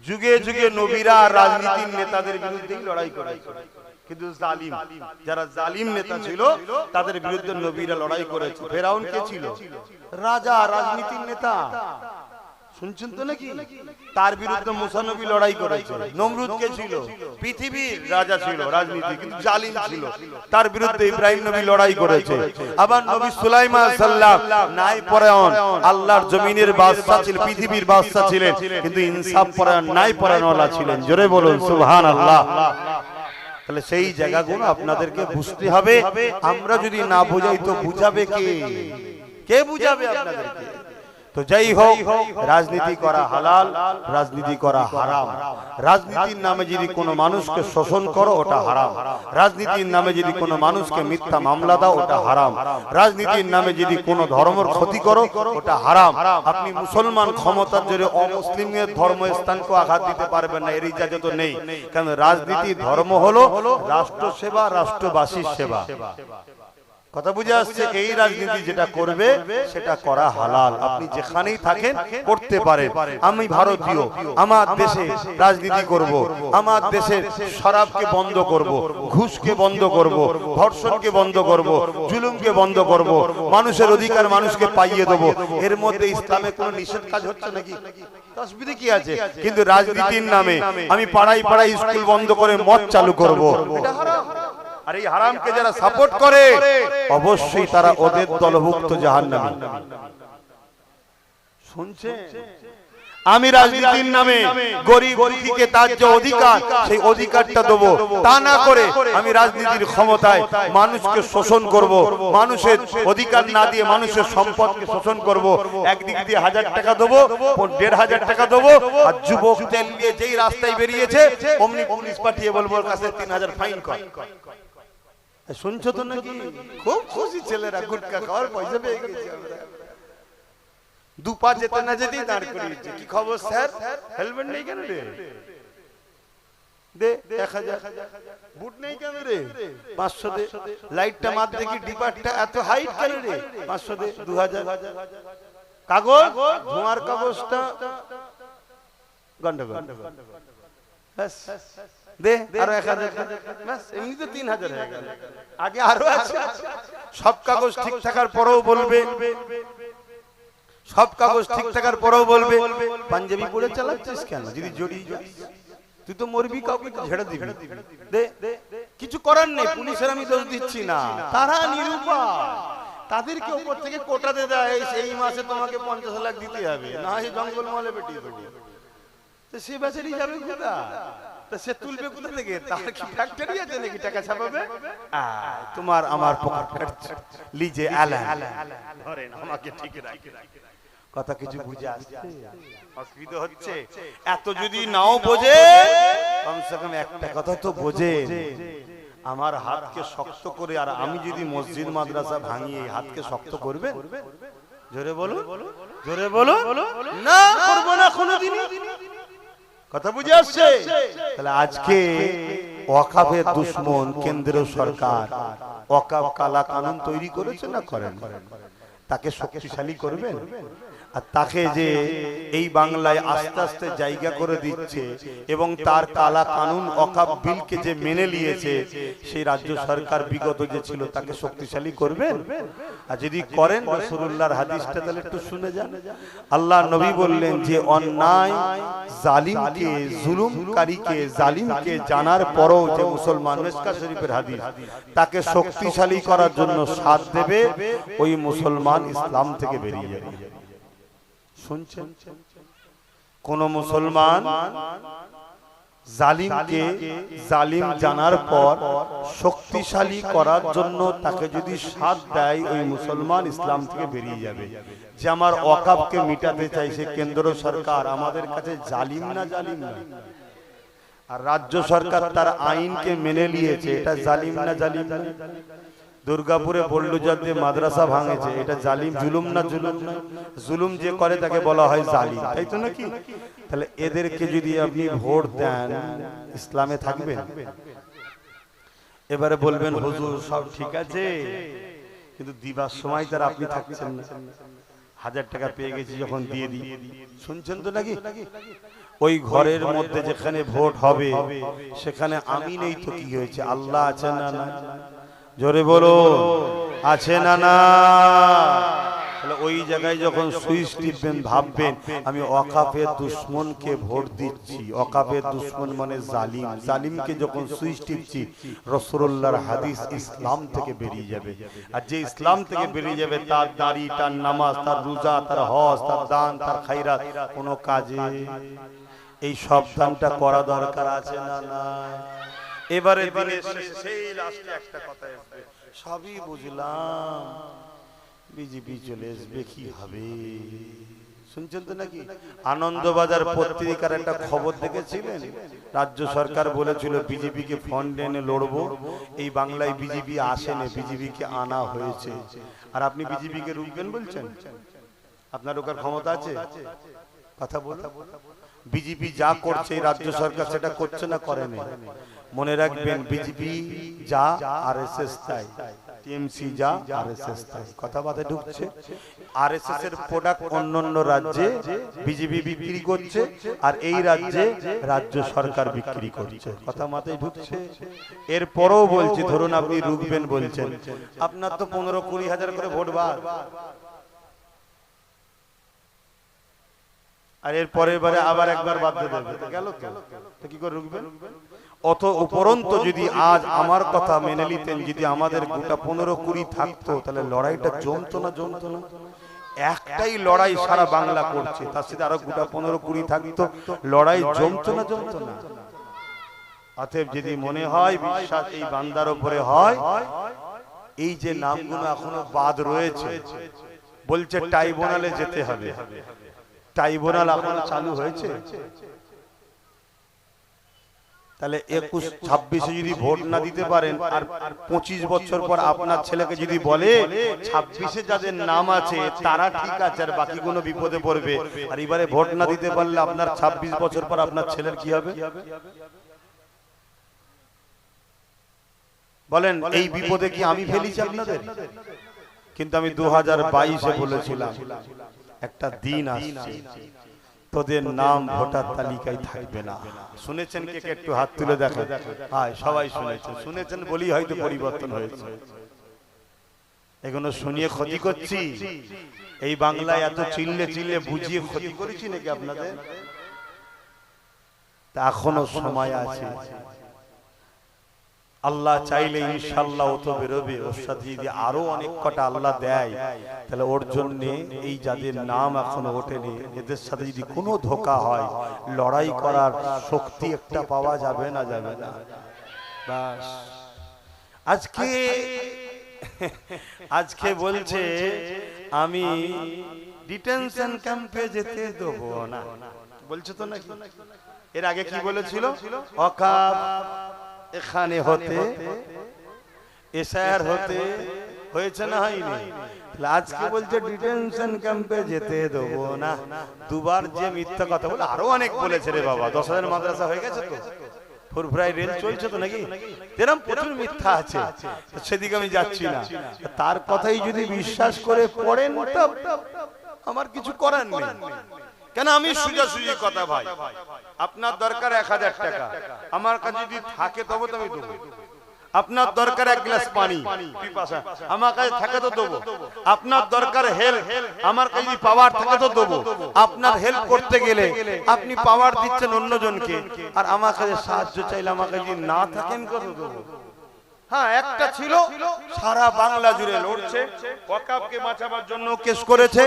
যুগে যুগে নবীরা রাজনীতির নেতাদের বিরুদ্ধেই লড়াই করেছে, কিন্তু জালিম, যারা জালিম নেতা ছিল তাদের বিরুদ্ধে নবীরা লড়াই করেছে। ফেরাউন কে ছিল? রাজা, রাজনীতির নেতা। শুনছেন তো নাকি? তার বিরুদ্ধে মুসা নবী লড়াই করেছে। নমরুদ কে ছিল? পৃথিবীর রাজা ছিল, রাজনীতি কিন্তু জালিম ছিল, তার বিরুদ্ধে ইব্রাহিম নবী লড়াই করেছে। আবার নবী সুলাইমান সাল্লাল্লাহু ন্যায় পরায়ণ, আল্লাহর জমিনের বাদশা ছিলেন, পৃথিবীর বাদশা ছিলেন, কিন্তু ইনসাফ পরায়ণ, ন্যায় পরায়ণওয়ালা ছিলেন। জোরে বলুন সুবহানাল্লাহ। তাহলে সেই জায়গাগুলো আপনাদেরকে বুঝতে হবে। আমরা যদি না বুঝাই তো বুঝাবে কে? কে বুঝাবে আপনাদেরকে? তো যাই হোক, রাজনীতি করা হালাল, রাজনীতি করা হারাম। রাজনীতির নামে যদি কোনো মানুষকে শোষণ করো ওটা হারাম। রাজনীতির নামে যদি কোনো মানুষকে মিথ্যা মামলা দাও ওটা হারাম। রাজনীতির নামে যদি কোনো ধর্মের ক্ষতি করো ওটা হারাম। আপনি মুসলমান ক্ষমতার জোরে অমুসলিমের ধর্মস্থানকে আঘাত দিতে পারবেন না, এর ইজাজত নেই। কারণ রাজনীতি ধর্ম হলো রাষ্ট্র সেবা, রাষ্ট্রবাসীর সেবা। কথা বুঝে আসছে? এই রাজনীতি যেটা করবে সেটা করা হালাল, আপনি যেখানেই থাকেন করতে পারেন। আমি ভারতীয়, আমার দেশে রাজনীতি করব, আমার দেশের শরাবকে বন্ধ করব, ঘুষকে বন্ধ করব, ধর্ষণকে বন্ধ করব, জুলুমকে বন্ধ করব, মানুষের অধিকার মানুষকে পাইয়ে দেব। এর মধ্যে ইসলামে কোনো নিষেধ কাজ হচ্ছে নাকি? অসুবিধা কি আছে? কিন্তু রাজনীতির নামে আমি পাড়ায় পাড়ায় স্কুল বন্ধ করে মদ চালু করব, এটা হারাম। আর এই হারামকে যারা সাপোর্ট করে অবশ্যই তারা ওদের দলভুক্ত জাহান্নামী। শুনছে? আমি রাজনীতির নামে গরিব দুঃখীকে তার যে অধিকার সেই অধিকারটা দেবো, তা না করে আমি রাজনীতির ক্ষমতায় মানুষকে শোষণ করব, মানুষের অধিকার না দিয়ে মানুষের সম্পদকে শোষণ করব। একদিক দিয়ে 1000 টাকা দেবো, 1500 টাকা দেবো, আর যুবক তেল দিয়ে যেই রাস্তায় বেরিয়েছে অমনি পুলিশ পাঠিয়ে বলবো ওর কাছে 3000 ফাইন কর। শুনছো তো নাকি? খুব খুশি ছেলেরা, গুটকা খাওয়ার পয়সা পেয়ে গেছে। দুপা যেতে না যেতেই দাঁড় করিয়েছে। কি খবর স্যার? হেলমেট নেই কেন রে? দে 1000। বুট নেই কেন রে? 500 দে। লাইটটা মার দেখি, ডিপারটা এত হাইট কেন রে? 500 দে। 2000। কাগজ, ধোঁয়ার কাগজটা গন্ডগোল, ব্যাস দে আরো 1000, ব্যাস এমনি তো 3000 হয়ে গেল। আগে আরো আছে। সব কাগজ ঠিক থাকার পরেও বলবে, সব কাগজ ঠিক থাকার পরেও বলবে পাঞ্জাবি পরে চালাচ্ছিস কেন? যদি জড়ি তুই তো মরবি, কাউকে ঝেড়ে দিবি। দে, কিছু করার নেই। পুলিশের আমি দোষ দিচ্ছি না, তারা নিরুপায়। তাদেরকে উপর থেকে কোটা দিয়ে দেয়, এই মাসে তোমাকে 50 লাখ দিতে হবে, না হয় জঙ্গল মহলে পেটিয়ে দেবো। তো সে বেচারি যাবে কোথায়? তো সে তুলবে কোথা থেকে? তার কি ফ্যাক্টরি আছে নাকি টাকা ছাপাবে? তোমার আমার পকেট লিজে আলা ধরেন আমাকে ঠিক রাখে। কথা কিছু বুঝে আসছে? অসুবিধা হচ্ছে? এত যদি নাও বোঝে কমসে কম একটা কথা তো বোঝে, আমার হাতকে শক্ত করে, আর আমি যদি মসজিদ মাদ্রাসা ভাঙিয়ে হাতকে শক্ত করবে? জোরে বলো, জোরে বলো। না, করবো না কোনোদিনই। কথা বুঝে আসছে? তাহলে আজকে ওয়াকাফের দুশমন কেন্দ্রীয় সরকার ওয়াকাফ কালা কানুন তৈরি করেছে না করেন? তাকে শক্তিশালী করবেন, আর তাকে যে এই বাংলায় আস্তে আস্তে জায়গা করে দিচ্ছে এবং তার কালা কানুন ওয়াকাফ বিলকে যে মেনে নিয়েছে, সেই রাজ্য সরকার বিগত যে ছিল তাকে শক্তিশালী করবেন। আর যদি করেন, রাসূলুল্লাহর হাদিসটা তাহলে একটু শুনে যান। আল্লাহ নবী বললেন যে অন্যায় জালিমকে, জুলুমকারীকে, জালিমকে জানার পরও যে মুসলমান, মিসকাত শরীফের হাদিস, তাকে শক্তিশালী করার জন্য সাথ দেবে, ওই মুসলমান ইসলাম থেকে বেরিয়ে যাবে। শুনছেন? কোন মুসলমান জালিমকে জালিম জানার পর শক্তিশালী করার জন্য তাকে যদি সাথ দেয়, ওই মুসলমান ইসলাম থেকে বেরিয়ে যাবে। যে আমার ওয়াকাফকে মিটাতে চাইছে কেন্দ্র সরকার, আমাদের কাছে জালিম না? জালিম না। আর রাজ্য সরকার তার আইনকে মেনে নিয়েছে, এটা জালিম না? জালিম না। দুর্গাপুরে বল্লুজাতে মাদ্রাসা ভাঙেছে, এটা জালিম, জুলুম না? জুলুম না। জুলুম যে করে তাকে বলা হয় জালিম, তাই তো নাকি? তাহলে এদেরকে যদি আপনি ভোট দেন, ইসলামে থাকবেন? এবারে বলবেন হুজুর সব ঠিক আছে, কিন্তু দিবার সময় তার আপনি থাকছেন না। 1000 টাকা পেয়ে গেছি যখন দিয়ে দিই, শুনছেন তো নাকি? ওই ঘরের মধ্যে যেখানে ভোট হবে সেখানে আমি নেই তো কি হয়েছে? আল্লাহ আছেন না? না। জোরে বলো, আছে না? না। তাহলে ওই জায়গায় যখন সুইচ টিপবেন, ভাববেন আমি ওয়াকাফের দুশমনকে ভোট দিচ্ছি। ওয়াকাফের দুশমন মানে জালিম। জালিমকে যখন সুইচ টিপছি, রাসূলুল্লাহর হাদিস ইসলাম থেকে বেরিয়ে যাবে। আর যে ইসলাম থেকে বেরিয়ে যাবে, তার দাড়ি, তার নামাজ, তার রোজা, তার হজ, তার দান, তার খায়রাত কোনো কাজে। এই সাবধানটা করা দরকার আছে না? না। এবারে সেই লাস্টে একটা কথা আসবে, সবই বুঝলাম, বিজেপি চলে আসবে, কি হবে? শুনছেন তো নাকি? আনন্দবাজার পত্রিকার একটা খবর দেখেছিলেন? রাজ্য সরকার বলেছিল বিজেপিকে ফন্ড এনে লড়বো, এই বাংলায় বিজেপি আসেনি, বিজেপিকে আনা হয়েছে। আর আপনি বিজেপিকে রুখবেন বলছেন? আপনার রোকার ক্ষমতা আছে? কথা বলুন। বিজেপি যা করছে রাজ্য সরকার সেটা করছে না? করেনি? মনে রাখবেন, বিজেপি যা আরএসএস তাই, টিএমসি যা আরএসএস তাই। কথা বাতে ঢুকছে? আরএসএস এর প্রোডাক্ট অন্যান্য রাজ্যে বিজেপি বিক্রি করছে, আর এই রাজ্যে রাজ্য সরকার বিক্রি করছে। কথা মাথায় ঢুকছে? এরপরও বলছি, ধরুন আপনি রুখবেন বলছেন, আপনার তো 15-20 হাজার করে ভোট বার, আর এর পরের বারে আবার একবার বাদ দিয়ে দেবে, গেল তো কি করে রুখবেন? অত উপরন্ত যদি আজ আমার কথা মেনে নিতেন, যদি আমাদের গোটা 15-20 থাকতো, তাহলে লড়াইটা জমতো না? জমতো না? একটাই লড়াই সারা বাংলা করছে, তার সাথে আরো গোটা 15-20 থাকতো, লড়াই জমতো না? জমতো না? অতএব যদি মনে হয় বিশ্বাস এই বান্দার উপরে হয়, এই যে নামগুলো এখনো বাদ রয়েছে, বলছে ট্রাইব্যুনালে যেতে হবে, ট্রাইব্যুনাল এখনো চালু হয়েছে? তাহলে 21-26 যদি ভোট না দিতে পারেন, আর 25 বছর পর আপনার ছেলেকে যদি বলে 26-এ যাদের নাম আছে তারা ঠিক আছে, আর বাকি কোনো বিপদে পড়বে, আর এবারে ভোট না দিতে পারলে আপনার 26 বছর পর আপনার ছেলের কি হবে? বলেন, এই বিপদে কি আমি ফেলিছি আপনাদের? কিন্তু আমি 2022-এ বলেছিলাম একটা দিন আসছে, তোদের নাম ভোটার তালিকায় থাকবে না। শুনেছেন কে কে? একটু হাত তুলে দেখেন। হ্যাঁ, সবাই শুনেছেন। শুনেছেন বলি হয়তো পরিবর্তন হয়েছে। এগুলো শুনিয়ে ক্ষতি করছি? এই বাংলায় এত চিল্লে চিল্লে বুঝিয়ে ক্ষতি করেছি নাকি আপনাদের? তা এখনো সময় আছে। আল্লাহ চাইলে ইনশাআল্লাহ ও তো বেরোবে। ওর সাথে যদি আরো অনেক কটা আল্লাহ দেয়, তাহলে ওর জন্য এই যাদের নাম এখনো ওঠেনি এদের সাথে যদি কোনো ধোঁকা হয়, লড়াই করার শক্তি একটা পাওয়া যাবে না, যাবে না। বাস আজকে বলছে আমি ডিটেনশন ক্যাম্পে যেতে দেবো না, বলছে তো নাকি? এর আগে কি বলেছিল? ওয়াকাফ এখানে হতে এসআর হতে হয়েছে না হয়নি? আজকে বলছে ডিটেনশন ক্যাম্পে যেতে দেবো না। দুবার যে মিথ্যা কথা বলে, আরো অনেক বলেছে রে বাবা। 10,000 মাদ্রাসা হয়ে গেছে তো, ফুরফুরাই রেল চলছে তো নাকি? এরকম প্রচুর মিথ্যা আছে, সেদিকে আমি যাচ্ছি না। তার কথাই যদি বিশ্বাস করে পড়েন তো আমার কিছু করার নেই। কেন আমি সোজাসুজি কথা ভাই, আপনার দরকার 1000 টাকা, আমার কাছে যদি থাকে তবে তো আমি দেবো। আপনার দরকার 1 গ্লাস পানি, পিপাসা, আমার কাছে থাকে তো দেবো। আপনার দরকার হেল্প, আমার কাছে যদি পাওয়ার থাকে তো দেবো। আপনার হেল্প করতে গেলে আপনি পাওয়ার দিচ্ছেন অন্যজনকে, আর আমার কাছে সাহায্য চাইলে আমার কাছে যদি না থাকে আমি কত দেবো? হ্যাঁ, একটা ছিল সারা বাংলা জুড়ে লড়ছে, ওয়াকাফকে বাঁচাবার জন্য কেস করেছে,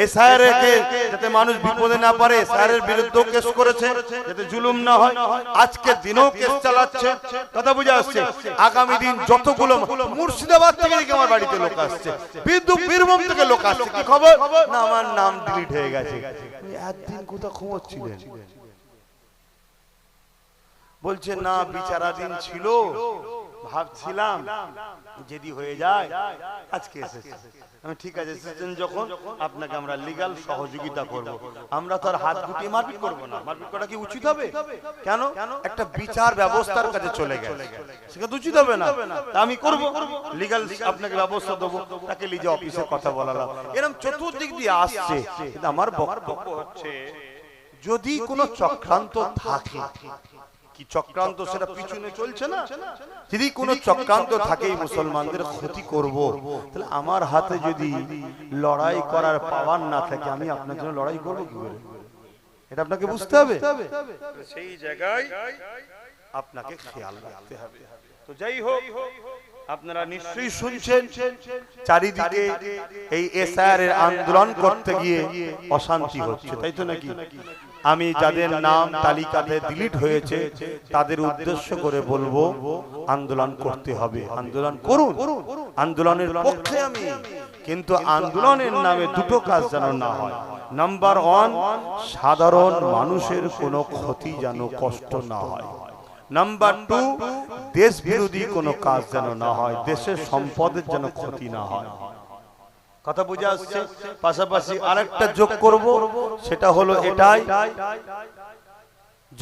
এসআইআরকে যাতে মানুষ বিপদে না পড়ে এসআইআরের বিরুদ্ধে কেস করেছে, যাতে জুলুম না হয়। আজকে দিনও কেস চালাচ্ছে। কথা বুঝে আসছে? আগামী দিন যতগুলো মুর্শিদাবাদ থেকে আমার বাড়িতে লোক আসছে, বীরভূম থেকে লোক আসছে, কি খবর না আমার নাম ডিলিট হয়ে গেছে। একদিন কোথা ঘুমোচ্ছিলেন? বলছে না বিচারাধীন ছিল, ভাবছিলাম যদি হয়ে যায়। আজকে এসেছে। আমি ঠিক আছে, এসেছেন যখন আপনাকে আমরা লিগ্যাল সহযোগিতা করব। আমরা তো আর হাত গুটিয়ে মারপিট করব না। মারপিট করা কি উচিত হবে? কেন? একটা বিচার ব্যবস্থার কাছে চলে গেছে, সেটা উচিত হবে না। আমি করব, লিগ্যাল আপনাকে ব্যবস্থা দেবো। তাকে লিজে অফিসে কথা বলালাম। এরকম চতুর্দিক দিয়ে আসছে। কিন্তু আমার বক্তব্য হচ্ছে, যদি কোনো চক্রান্ত থাকে, কি চক্রান্ত সেটা পিছনে চলছে না, যদি কোনো চক্রান্ত থাকে মুসলমানদের ক্ষতি করব, তাহলে আমার হাতে যদি লড়াই করার পাওয়ার না থাকে, আমি আপনার জন্য লড়াই করব কি করে? এটা আপনাকে বুঝতে হবে। সেই জায়গায় আপনাকে খেয়াল রাখতে হবে। তো যাই হোক, আপনারা নিশ্চয়ই শুনছেন চারিদিকে এই এসআইআর এর আন্দোলন করতে গিয়ে অশান্তি হচ্ছে, তাই তো নাকি? আমি যাদের নাম তালিকাতে ডিলিট হয়েছে তাদের উদ্দেশ্য করে বলবো, আন্দোলন করতে হবে। আন্দোলন করুন, আন্দোলনের পক্ষে আমি। কিন্তু আন্দোলনের নামে দুটো কাজ যেন না হয়। নাম্বার 1, সাধারণ মানুষের কোনো ক্ষতি যেন, কষ্ট না হয়। নাম্বার 2, দেশ বিরোধী কোনো কাজ যেন না হয়, দেশের সম্পদের যেন ক্ষতি না হয়। কথা বুঝে আসছে? পাশাপাশি আরেকটা যোগ করব, সেটা হলো এটাই,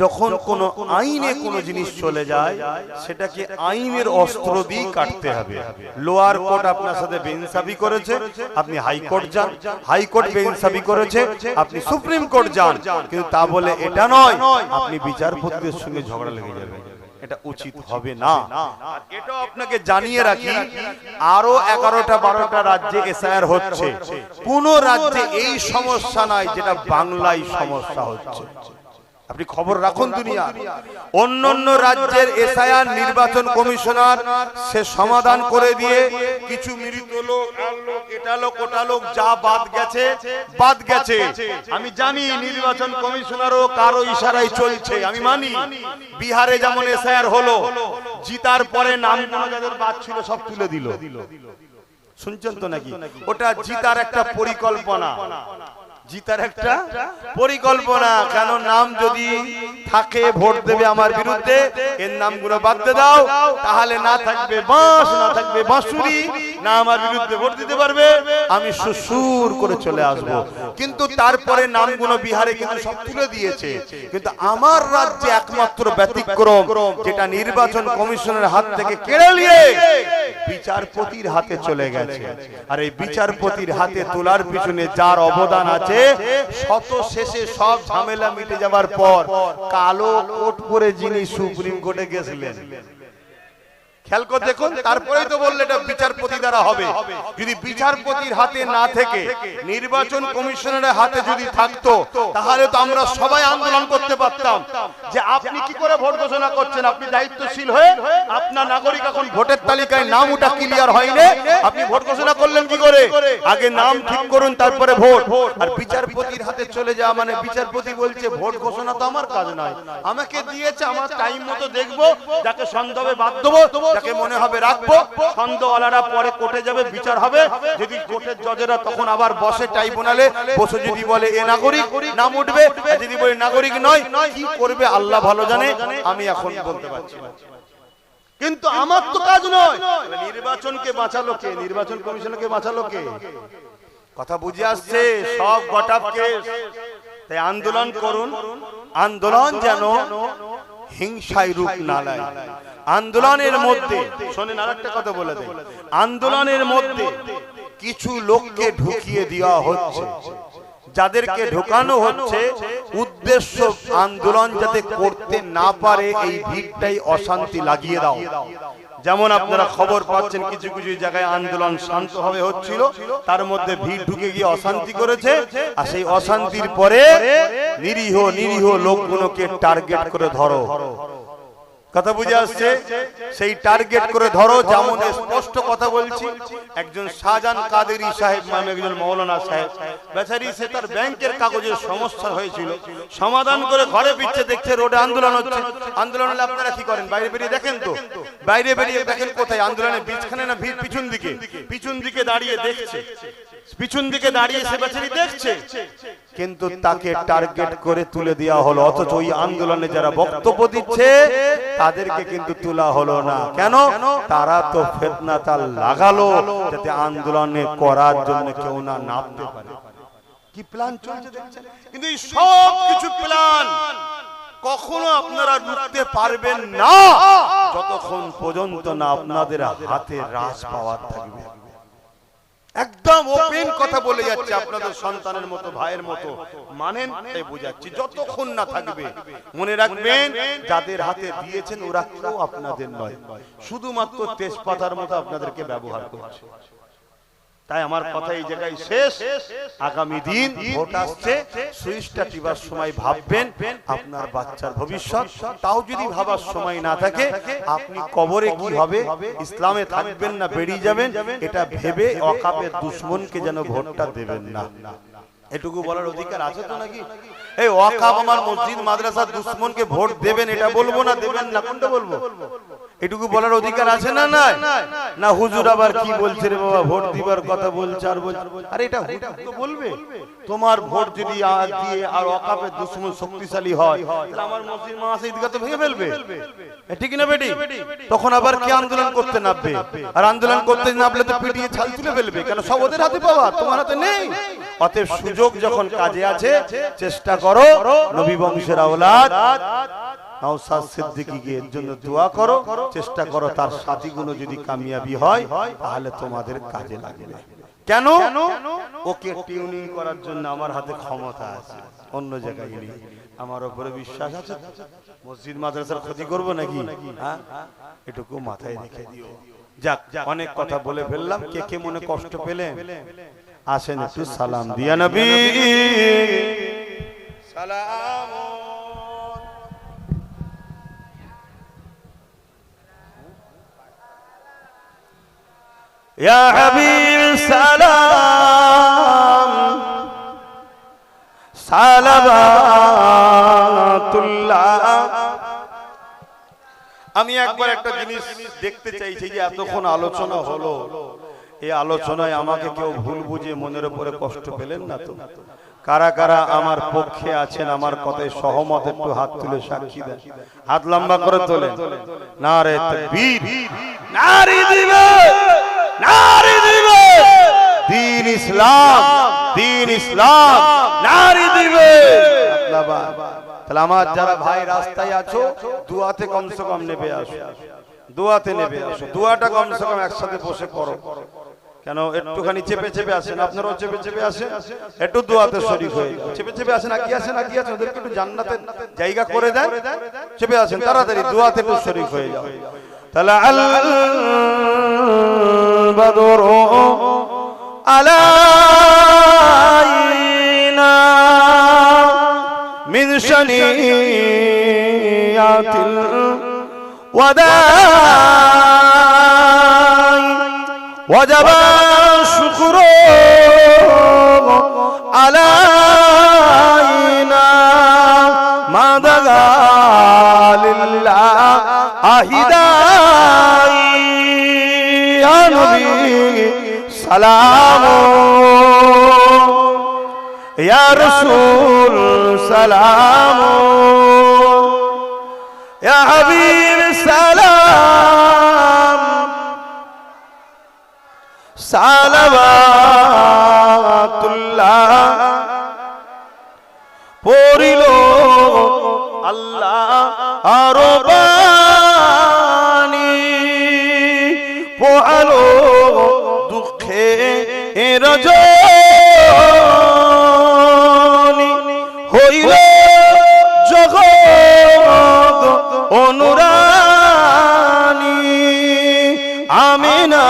যখন কোন আইনে কোনো জিনিস চলে যায় সেটাকে আইনের অস্ত্র দিয়ে কাটতে হবে। লোয়ার কোর্ট আপনার সাথে বেইনসাফি করেছে, আপনি হাইকোর্ট যান। হাইকোর্ট বেইনসাফি করেছে, আপনি সুপ্রিম কোর্ট যান। কিন্তু তা বলে এটা নয় আপনি বিচারপতিদের সঙ্গে ঝগড়া লেগে যাবে, এটা উচিত হবে না। আর এটাও আপনাকে জানিয়ে রাখি, আরো 11টা 12টা রাজ্যে এসআইআর হচ্ছে। কোন রাজ্যে এই সমস্যা নাই যেটা বাংলায় সমস্যা হচ্ছে। আপনি খবর রাখুন দুনিয়া। অন্যান্য রাজ্যের এসআইআর নির্বাচন কমিশনার সে সমাধান করে দিয়ে কিছু মৃত লোক, আর লোক, এটা লোক, ওটা লোক যা বাদ গেছে বাদ গেছে। আমি জানি নির্বাচন কমিশনারও কারো ইশারায় চলছে, আমি মানি। বিহারে যেমন এসআইআর হলো, জিতার পরে নামগুলো যাদের বাদ ছিল সব তুলে দিল। শুনছেন তো নাকি? ওটা জিতার একটা পরিকল্পনা, জিতার একটা পরিকল্পনা। কেন নাম যদি থাকে ভোট দেবে আমার বিরুদ্ধে, এর নামগুলো বাদ দিয়ে দাও, তাহলে না থাকবে বাঁশ, না থাকবে বাঁশুরি, না আমার বিরুদ্ধে ভোট দিতে পারবে, আমি সুসুর করে চলে আসব। কিন্তু তারপরে নামগুলো বিহারে কিন্তু সব তুলে দিয়েছে। কিন্তু আমার রাজ্যে একমাত্র ব্যতিক্রম, যেটা নির্বাচন কমিশনের হাত থেকে কেড়ে নিয়ে বিচারপতির হাতে চলে গেছে। আর এই বিচারপতির হাতে তোলার পিছনে যার অবদান আছে, শত শেষে সব ঝামেলা মিটে যাবার পর কালো কোট পরে যিনি সুপ্রিম কোর্টে গেছিলেন, খেয়াল করে দেখুন, তারপরেই তো বললে এটা বিচারপতি দ্বারা হবে। যদি বিচারপতির হাতে না থেকে নির্বাচন কমিশনারের হাতে যদি থাকতো, তাহলে তো আমরা সবাই আন্দোলন করতে পারতাম যে আপনি কি করে ভোট ঘোষণা করছেন, আপনি দায়িত্বশীল হয়ে আপনার নাগরিক এখন ভোটের তালিকায় নাম ওটা ক্লিয়ার হয়নি, আপনি ভোট ঘোষণা করলেন কি করে? আগে নাম ঠিক করুন, তারপরে ভোট। আর বিচারপতির হাতে চলে যাওয়া মানে বিচারপতি বলছে ভোট ঘোষণা তো আমার কাজ নয়, আমাকে দিয়েছে, আমার টাইম মতো দেখবো, যাকে সন্দেহে বাদ দেবো, যাকে মনে হবে রাখবো, সন্দেহওয়ালারা পরে কোর্টে যাবে, বিচার হবে। যদি কোর্টের জজেরা তখন আবার বসে ট্রাইব্যুনালে বসে, যদি বলে এ নাগরিক, নাম উঠবে, যদি বলে নাগরিক নয়, কি করবে আল্লাহ ভালো জানে, আমি এখন বলতে পারছি না। কিন্তু আমার তো কাজ নয়। নির্বাচনকে বাঁচালো কে? নির্বাচন কমিশনকে বাঁচালো কে? কথা বুঝে আসছে? সব গটাপ কেস। তাই আন্দোলন করুন, আন্দোলন যেন হিংসায় রূপ না নেয়। আন্দোলনের মধ্যে শোনেন, আরেকটা কথা বলে দেয়, আন্দোলনের মধ্যে কিছু লোককে ঢুকিয়ে দেওয়া হচ্ছে, যাদেরকে ঢোকানো হচ্ছে উদ্দেশ্য আন্দোলন যাতে করতে না পারে, এই ভিড়টাই অশান্তি লাগিয়ে দাও। যেমন আপনারা খবর পাচ্ছেন কিছু কিছু জায়গায় আন্দোলন শান্তভাবে হচ্ছিল, তার মধ্যে ভিড় ঢুকে গিয়ে অশান্তি করেছে, আর সেই অশান্তির পরে নিরীহ নিরীহ লোকগুলোকে টার্গেট করে ধরো। কথা বুঝে আসছে? সেই টার্গেট করে ধরো। যেমন স্পষ্ট কথা বলছি, একজন শাহজাহান কাদেরী সাহেব নামে একজন মৌলানা সাহেব, বেচারি সে তার ব্যাংকের কাগজের সমস্যা হয়েছিল, সমাধান করে ঘরে ফিরছে, দেখছে রোডে আন্দোলন হচ্ছে। আন্দোলন হলে আপনারা কি করেন? বাইরে বেরিয়ে দেখেন তো, বাইরে বেরিয়ে দেখেন কোথায় আন্দোলনের বীজখানে না ভিড় পিছন দিকে, পিছন দিকে দাঁড়িয়ে দেখছে, পিছন দিকে দাঁড়িয়ে সে বেচারি দেখছে, কিন্তু তাকে টার্গেট করে তুলে দেওয়া হলো। অথচ ওই আন্দোলনে যারা বক্তব্য দিচ্ছে তাদেরকে কিন্তু তোলা হলো না। কেন? তারা তো ফিতনা তাল লাগালো যাতে আন্দোলনে করার জন্য কেউ না নামতে পারে। কি প্ল্যান চলছে দেখছেন? কিন্তু এই সব কিছু প্ল্যান কখনো আপনারা রুখতে পারবেন না যতক্ষণ পর্যন্ত না আপনাদের হাতে রাজ পাওয়ার থাকবে। একদম ওপেন কথা বলে যাচ্ছে, আপনাদের সন্তানের মতো, ভাইয়ের মতো মানেন, তাই বুঝাচ্ছি। যতক্ষণ না থাকবে মনে রাখবেন, যাদের হাতে দিয়েছেন ওরা কেউ আপনাদের নয়, শুধুমাত্র তেজপাতার মতো আপনাদেরকে ব্যবহার করছে। তাই আমার কথা এই জায়গায় শেষ। আগামী দিন ভোট আসছে, সুইচটা টিপার সময় ভাববেন আপনার বাচ্চার ভবিষ্যৎ। তাও যদি ভাবার সময় না থাকে, আপনি কবরে কি হবে, ইসলামে থাকবেন না বেরিয়ে যাবেন, এটা ভেবে অকাপের দুশমনকে যেন ভোটটা দেবেন না। এটুকু বলার অধিকার আছে তো নাকি? এই ওয়াকাব আমার মসজিদ মাদ্রাসার দুশমনকে ভোট দেবেন এটা বলবো না, দেবেন না, কোনটা বলবো? এটুকু বলার অধিকার আছে না? নাই না। হুজুর আবার কি বলছে রে বাবা, ভোট দিবার কথা বলছে আর বলছে, আরে এটা হুজুর তো বলবে। তোমার ভোট যদি দিয়ে আর ওয়াকাফের দুশমন শক্তিশালী হয়, তাহলে আমার মসজিদ মাদ্রাসা ঈদগাহ তো ভেঙে ফেলবে, ঠিক না বেটি? তখন আবার কি আন্দোলন করতে নামবে, আর আন্দোলন করতে নামলে তো পিটিয়ে ছাল তুলে ফেলবে। কেন? সব ওদের হাতে পাওয়া, তোমার হাতে নেই। অতএব সুযোগ যখন কাজে আছে, চেষ্টা করো নবী বংশের আওলাদ নওশাদ সিদ্দিকীকে এর জন্য দোয়া করো, চেষ্টা করো তার সাথীগুলো যদি কামিয়াবি হয় তাহলে তোমাদের কাজে লাগবে। কেন? ওকে টিউনিং করার জন্য আমার হাতে ক্ষমতা আছে, অন্য জায়গায় নেই। আমার উপরে বিশ্বাস আছে। মসজিদ মাদ্রাসার ক্ষতি করবো নাকি? হ্যাঁ, এটুকু মাথায় রেখে দিও। যাক, অনেক কথা বলে ফেললাম। কে কে মনে কষ্ট পেলেন আসেন একটু সালাম দিয়া নবী সালাম। ইয়া হাবিব সালাম সালাবাতুল্লাহ। আমি একবার একটা জিনিস দেখতে চাইছি যে এতক্ষণ আলোচনা হলো, এই আলোচনায় আমাকে কেউ ভুল বুঝে মনের উপরে কষ্ট পেলেন না তো? কারা কারা আমার পক্ষে আছেন, আমার কথায় সহমত, একটু হাত তুলে সাক্ষী দেন। হাত লম্বা করে তোলেন। নারে তাকবীর, নারে দিবে, নারে দিবে, দ্বীন ইসলাম, দ্বীন ইসলাম, নারে দিবে। তাহলে আমার যারা ভাই রাস্তায় আছো, দুয়াতে কমসে কম নেবে আসো, দুয়াতে নেবে আসো। দুয়াটা কমসে কম একসাথে বসে করো। কেন? একটুখানি চেপে চেপে আসেন, আপনারাও চেপে চেপে আসেন, একটু দোয়াতে শরীক হয়ে চেপে চেপে আসেন। আগে আসেন, আগে আসেন, ওদেরকে একটু জান্নাতের জায়গা করে দেন। চেপে আসেন, তাড়াতাড়ি দোয়াতে একটু শরীক হয়ে যাও। তালাআল বাদরু আলাইনা মিন শানিয়াতিল ওয়াদাই ওয়াজাবা শুকরু আলাইনা মাদাগা লিল্লাহ আহিদাই ইয়া নবী সালাম ইয়া রাসূল সালাম ইয়া হাবিব সালাম সালাওয়াতুল্লাহ পড়িল আল্লাহ আরো বাণী পোহালো দুঃখে রজনী হইল জগৎ অনুরানী আমিনা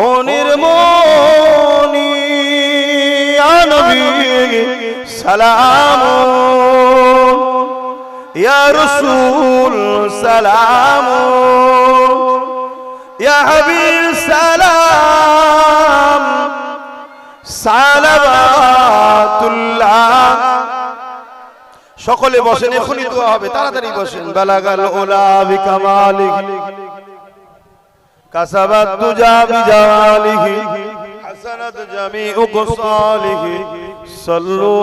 অনির্মণি নবী সালাম ইয়া রাসূল সালাম ইয়া হাবিব সালাম সালাওয়াতুল্লাহ। সকলে বসেন, এখনই দোয়া হবে, তাড়াতাড়ি বসেন। বালাগাল উলা বিকামালিহি কাসাবাত তুজা বিজালিহি হাসানাত জামিউ কুসালিহি সাল্লু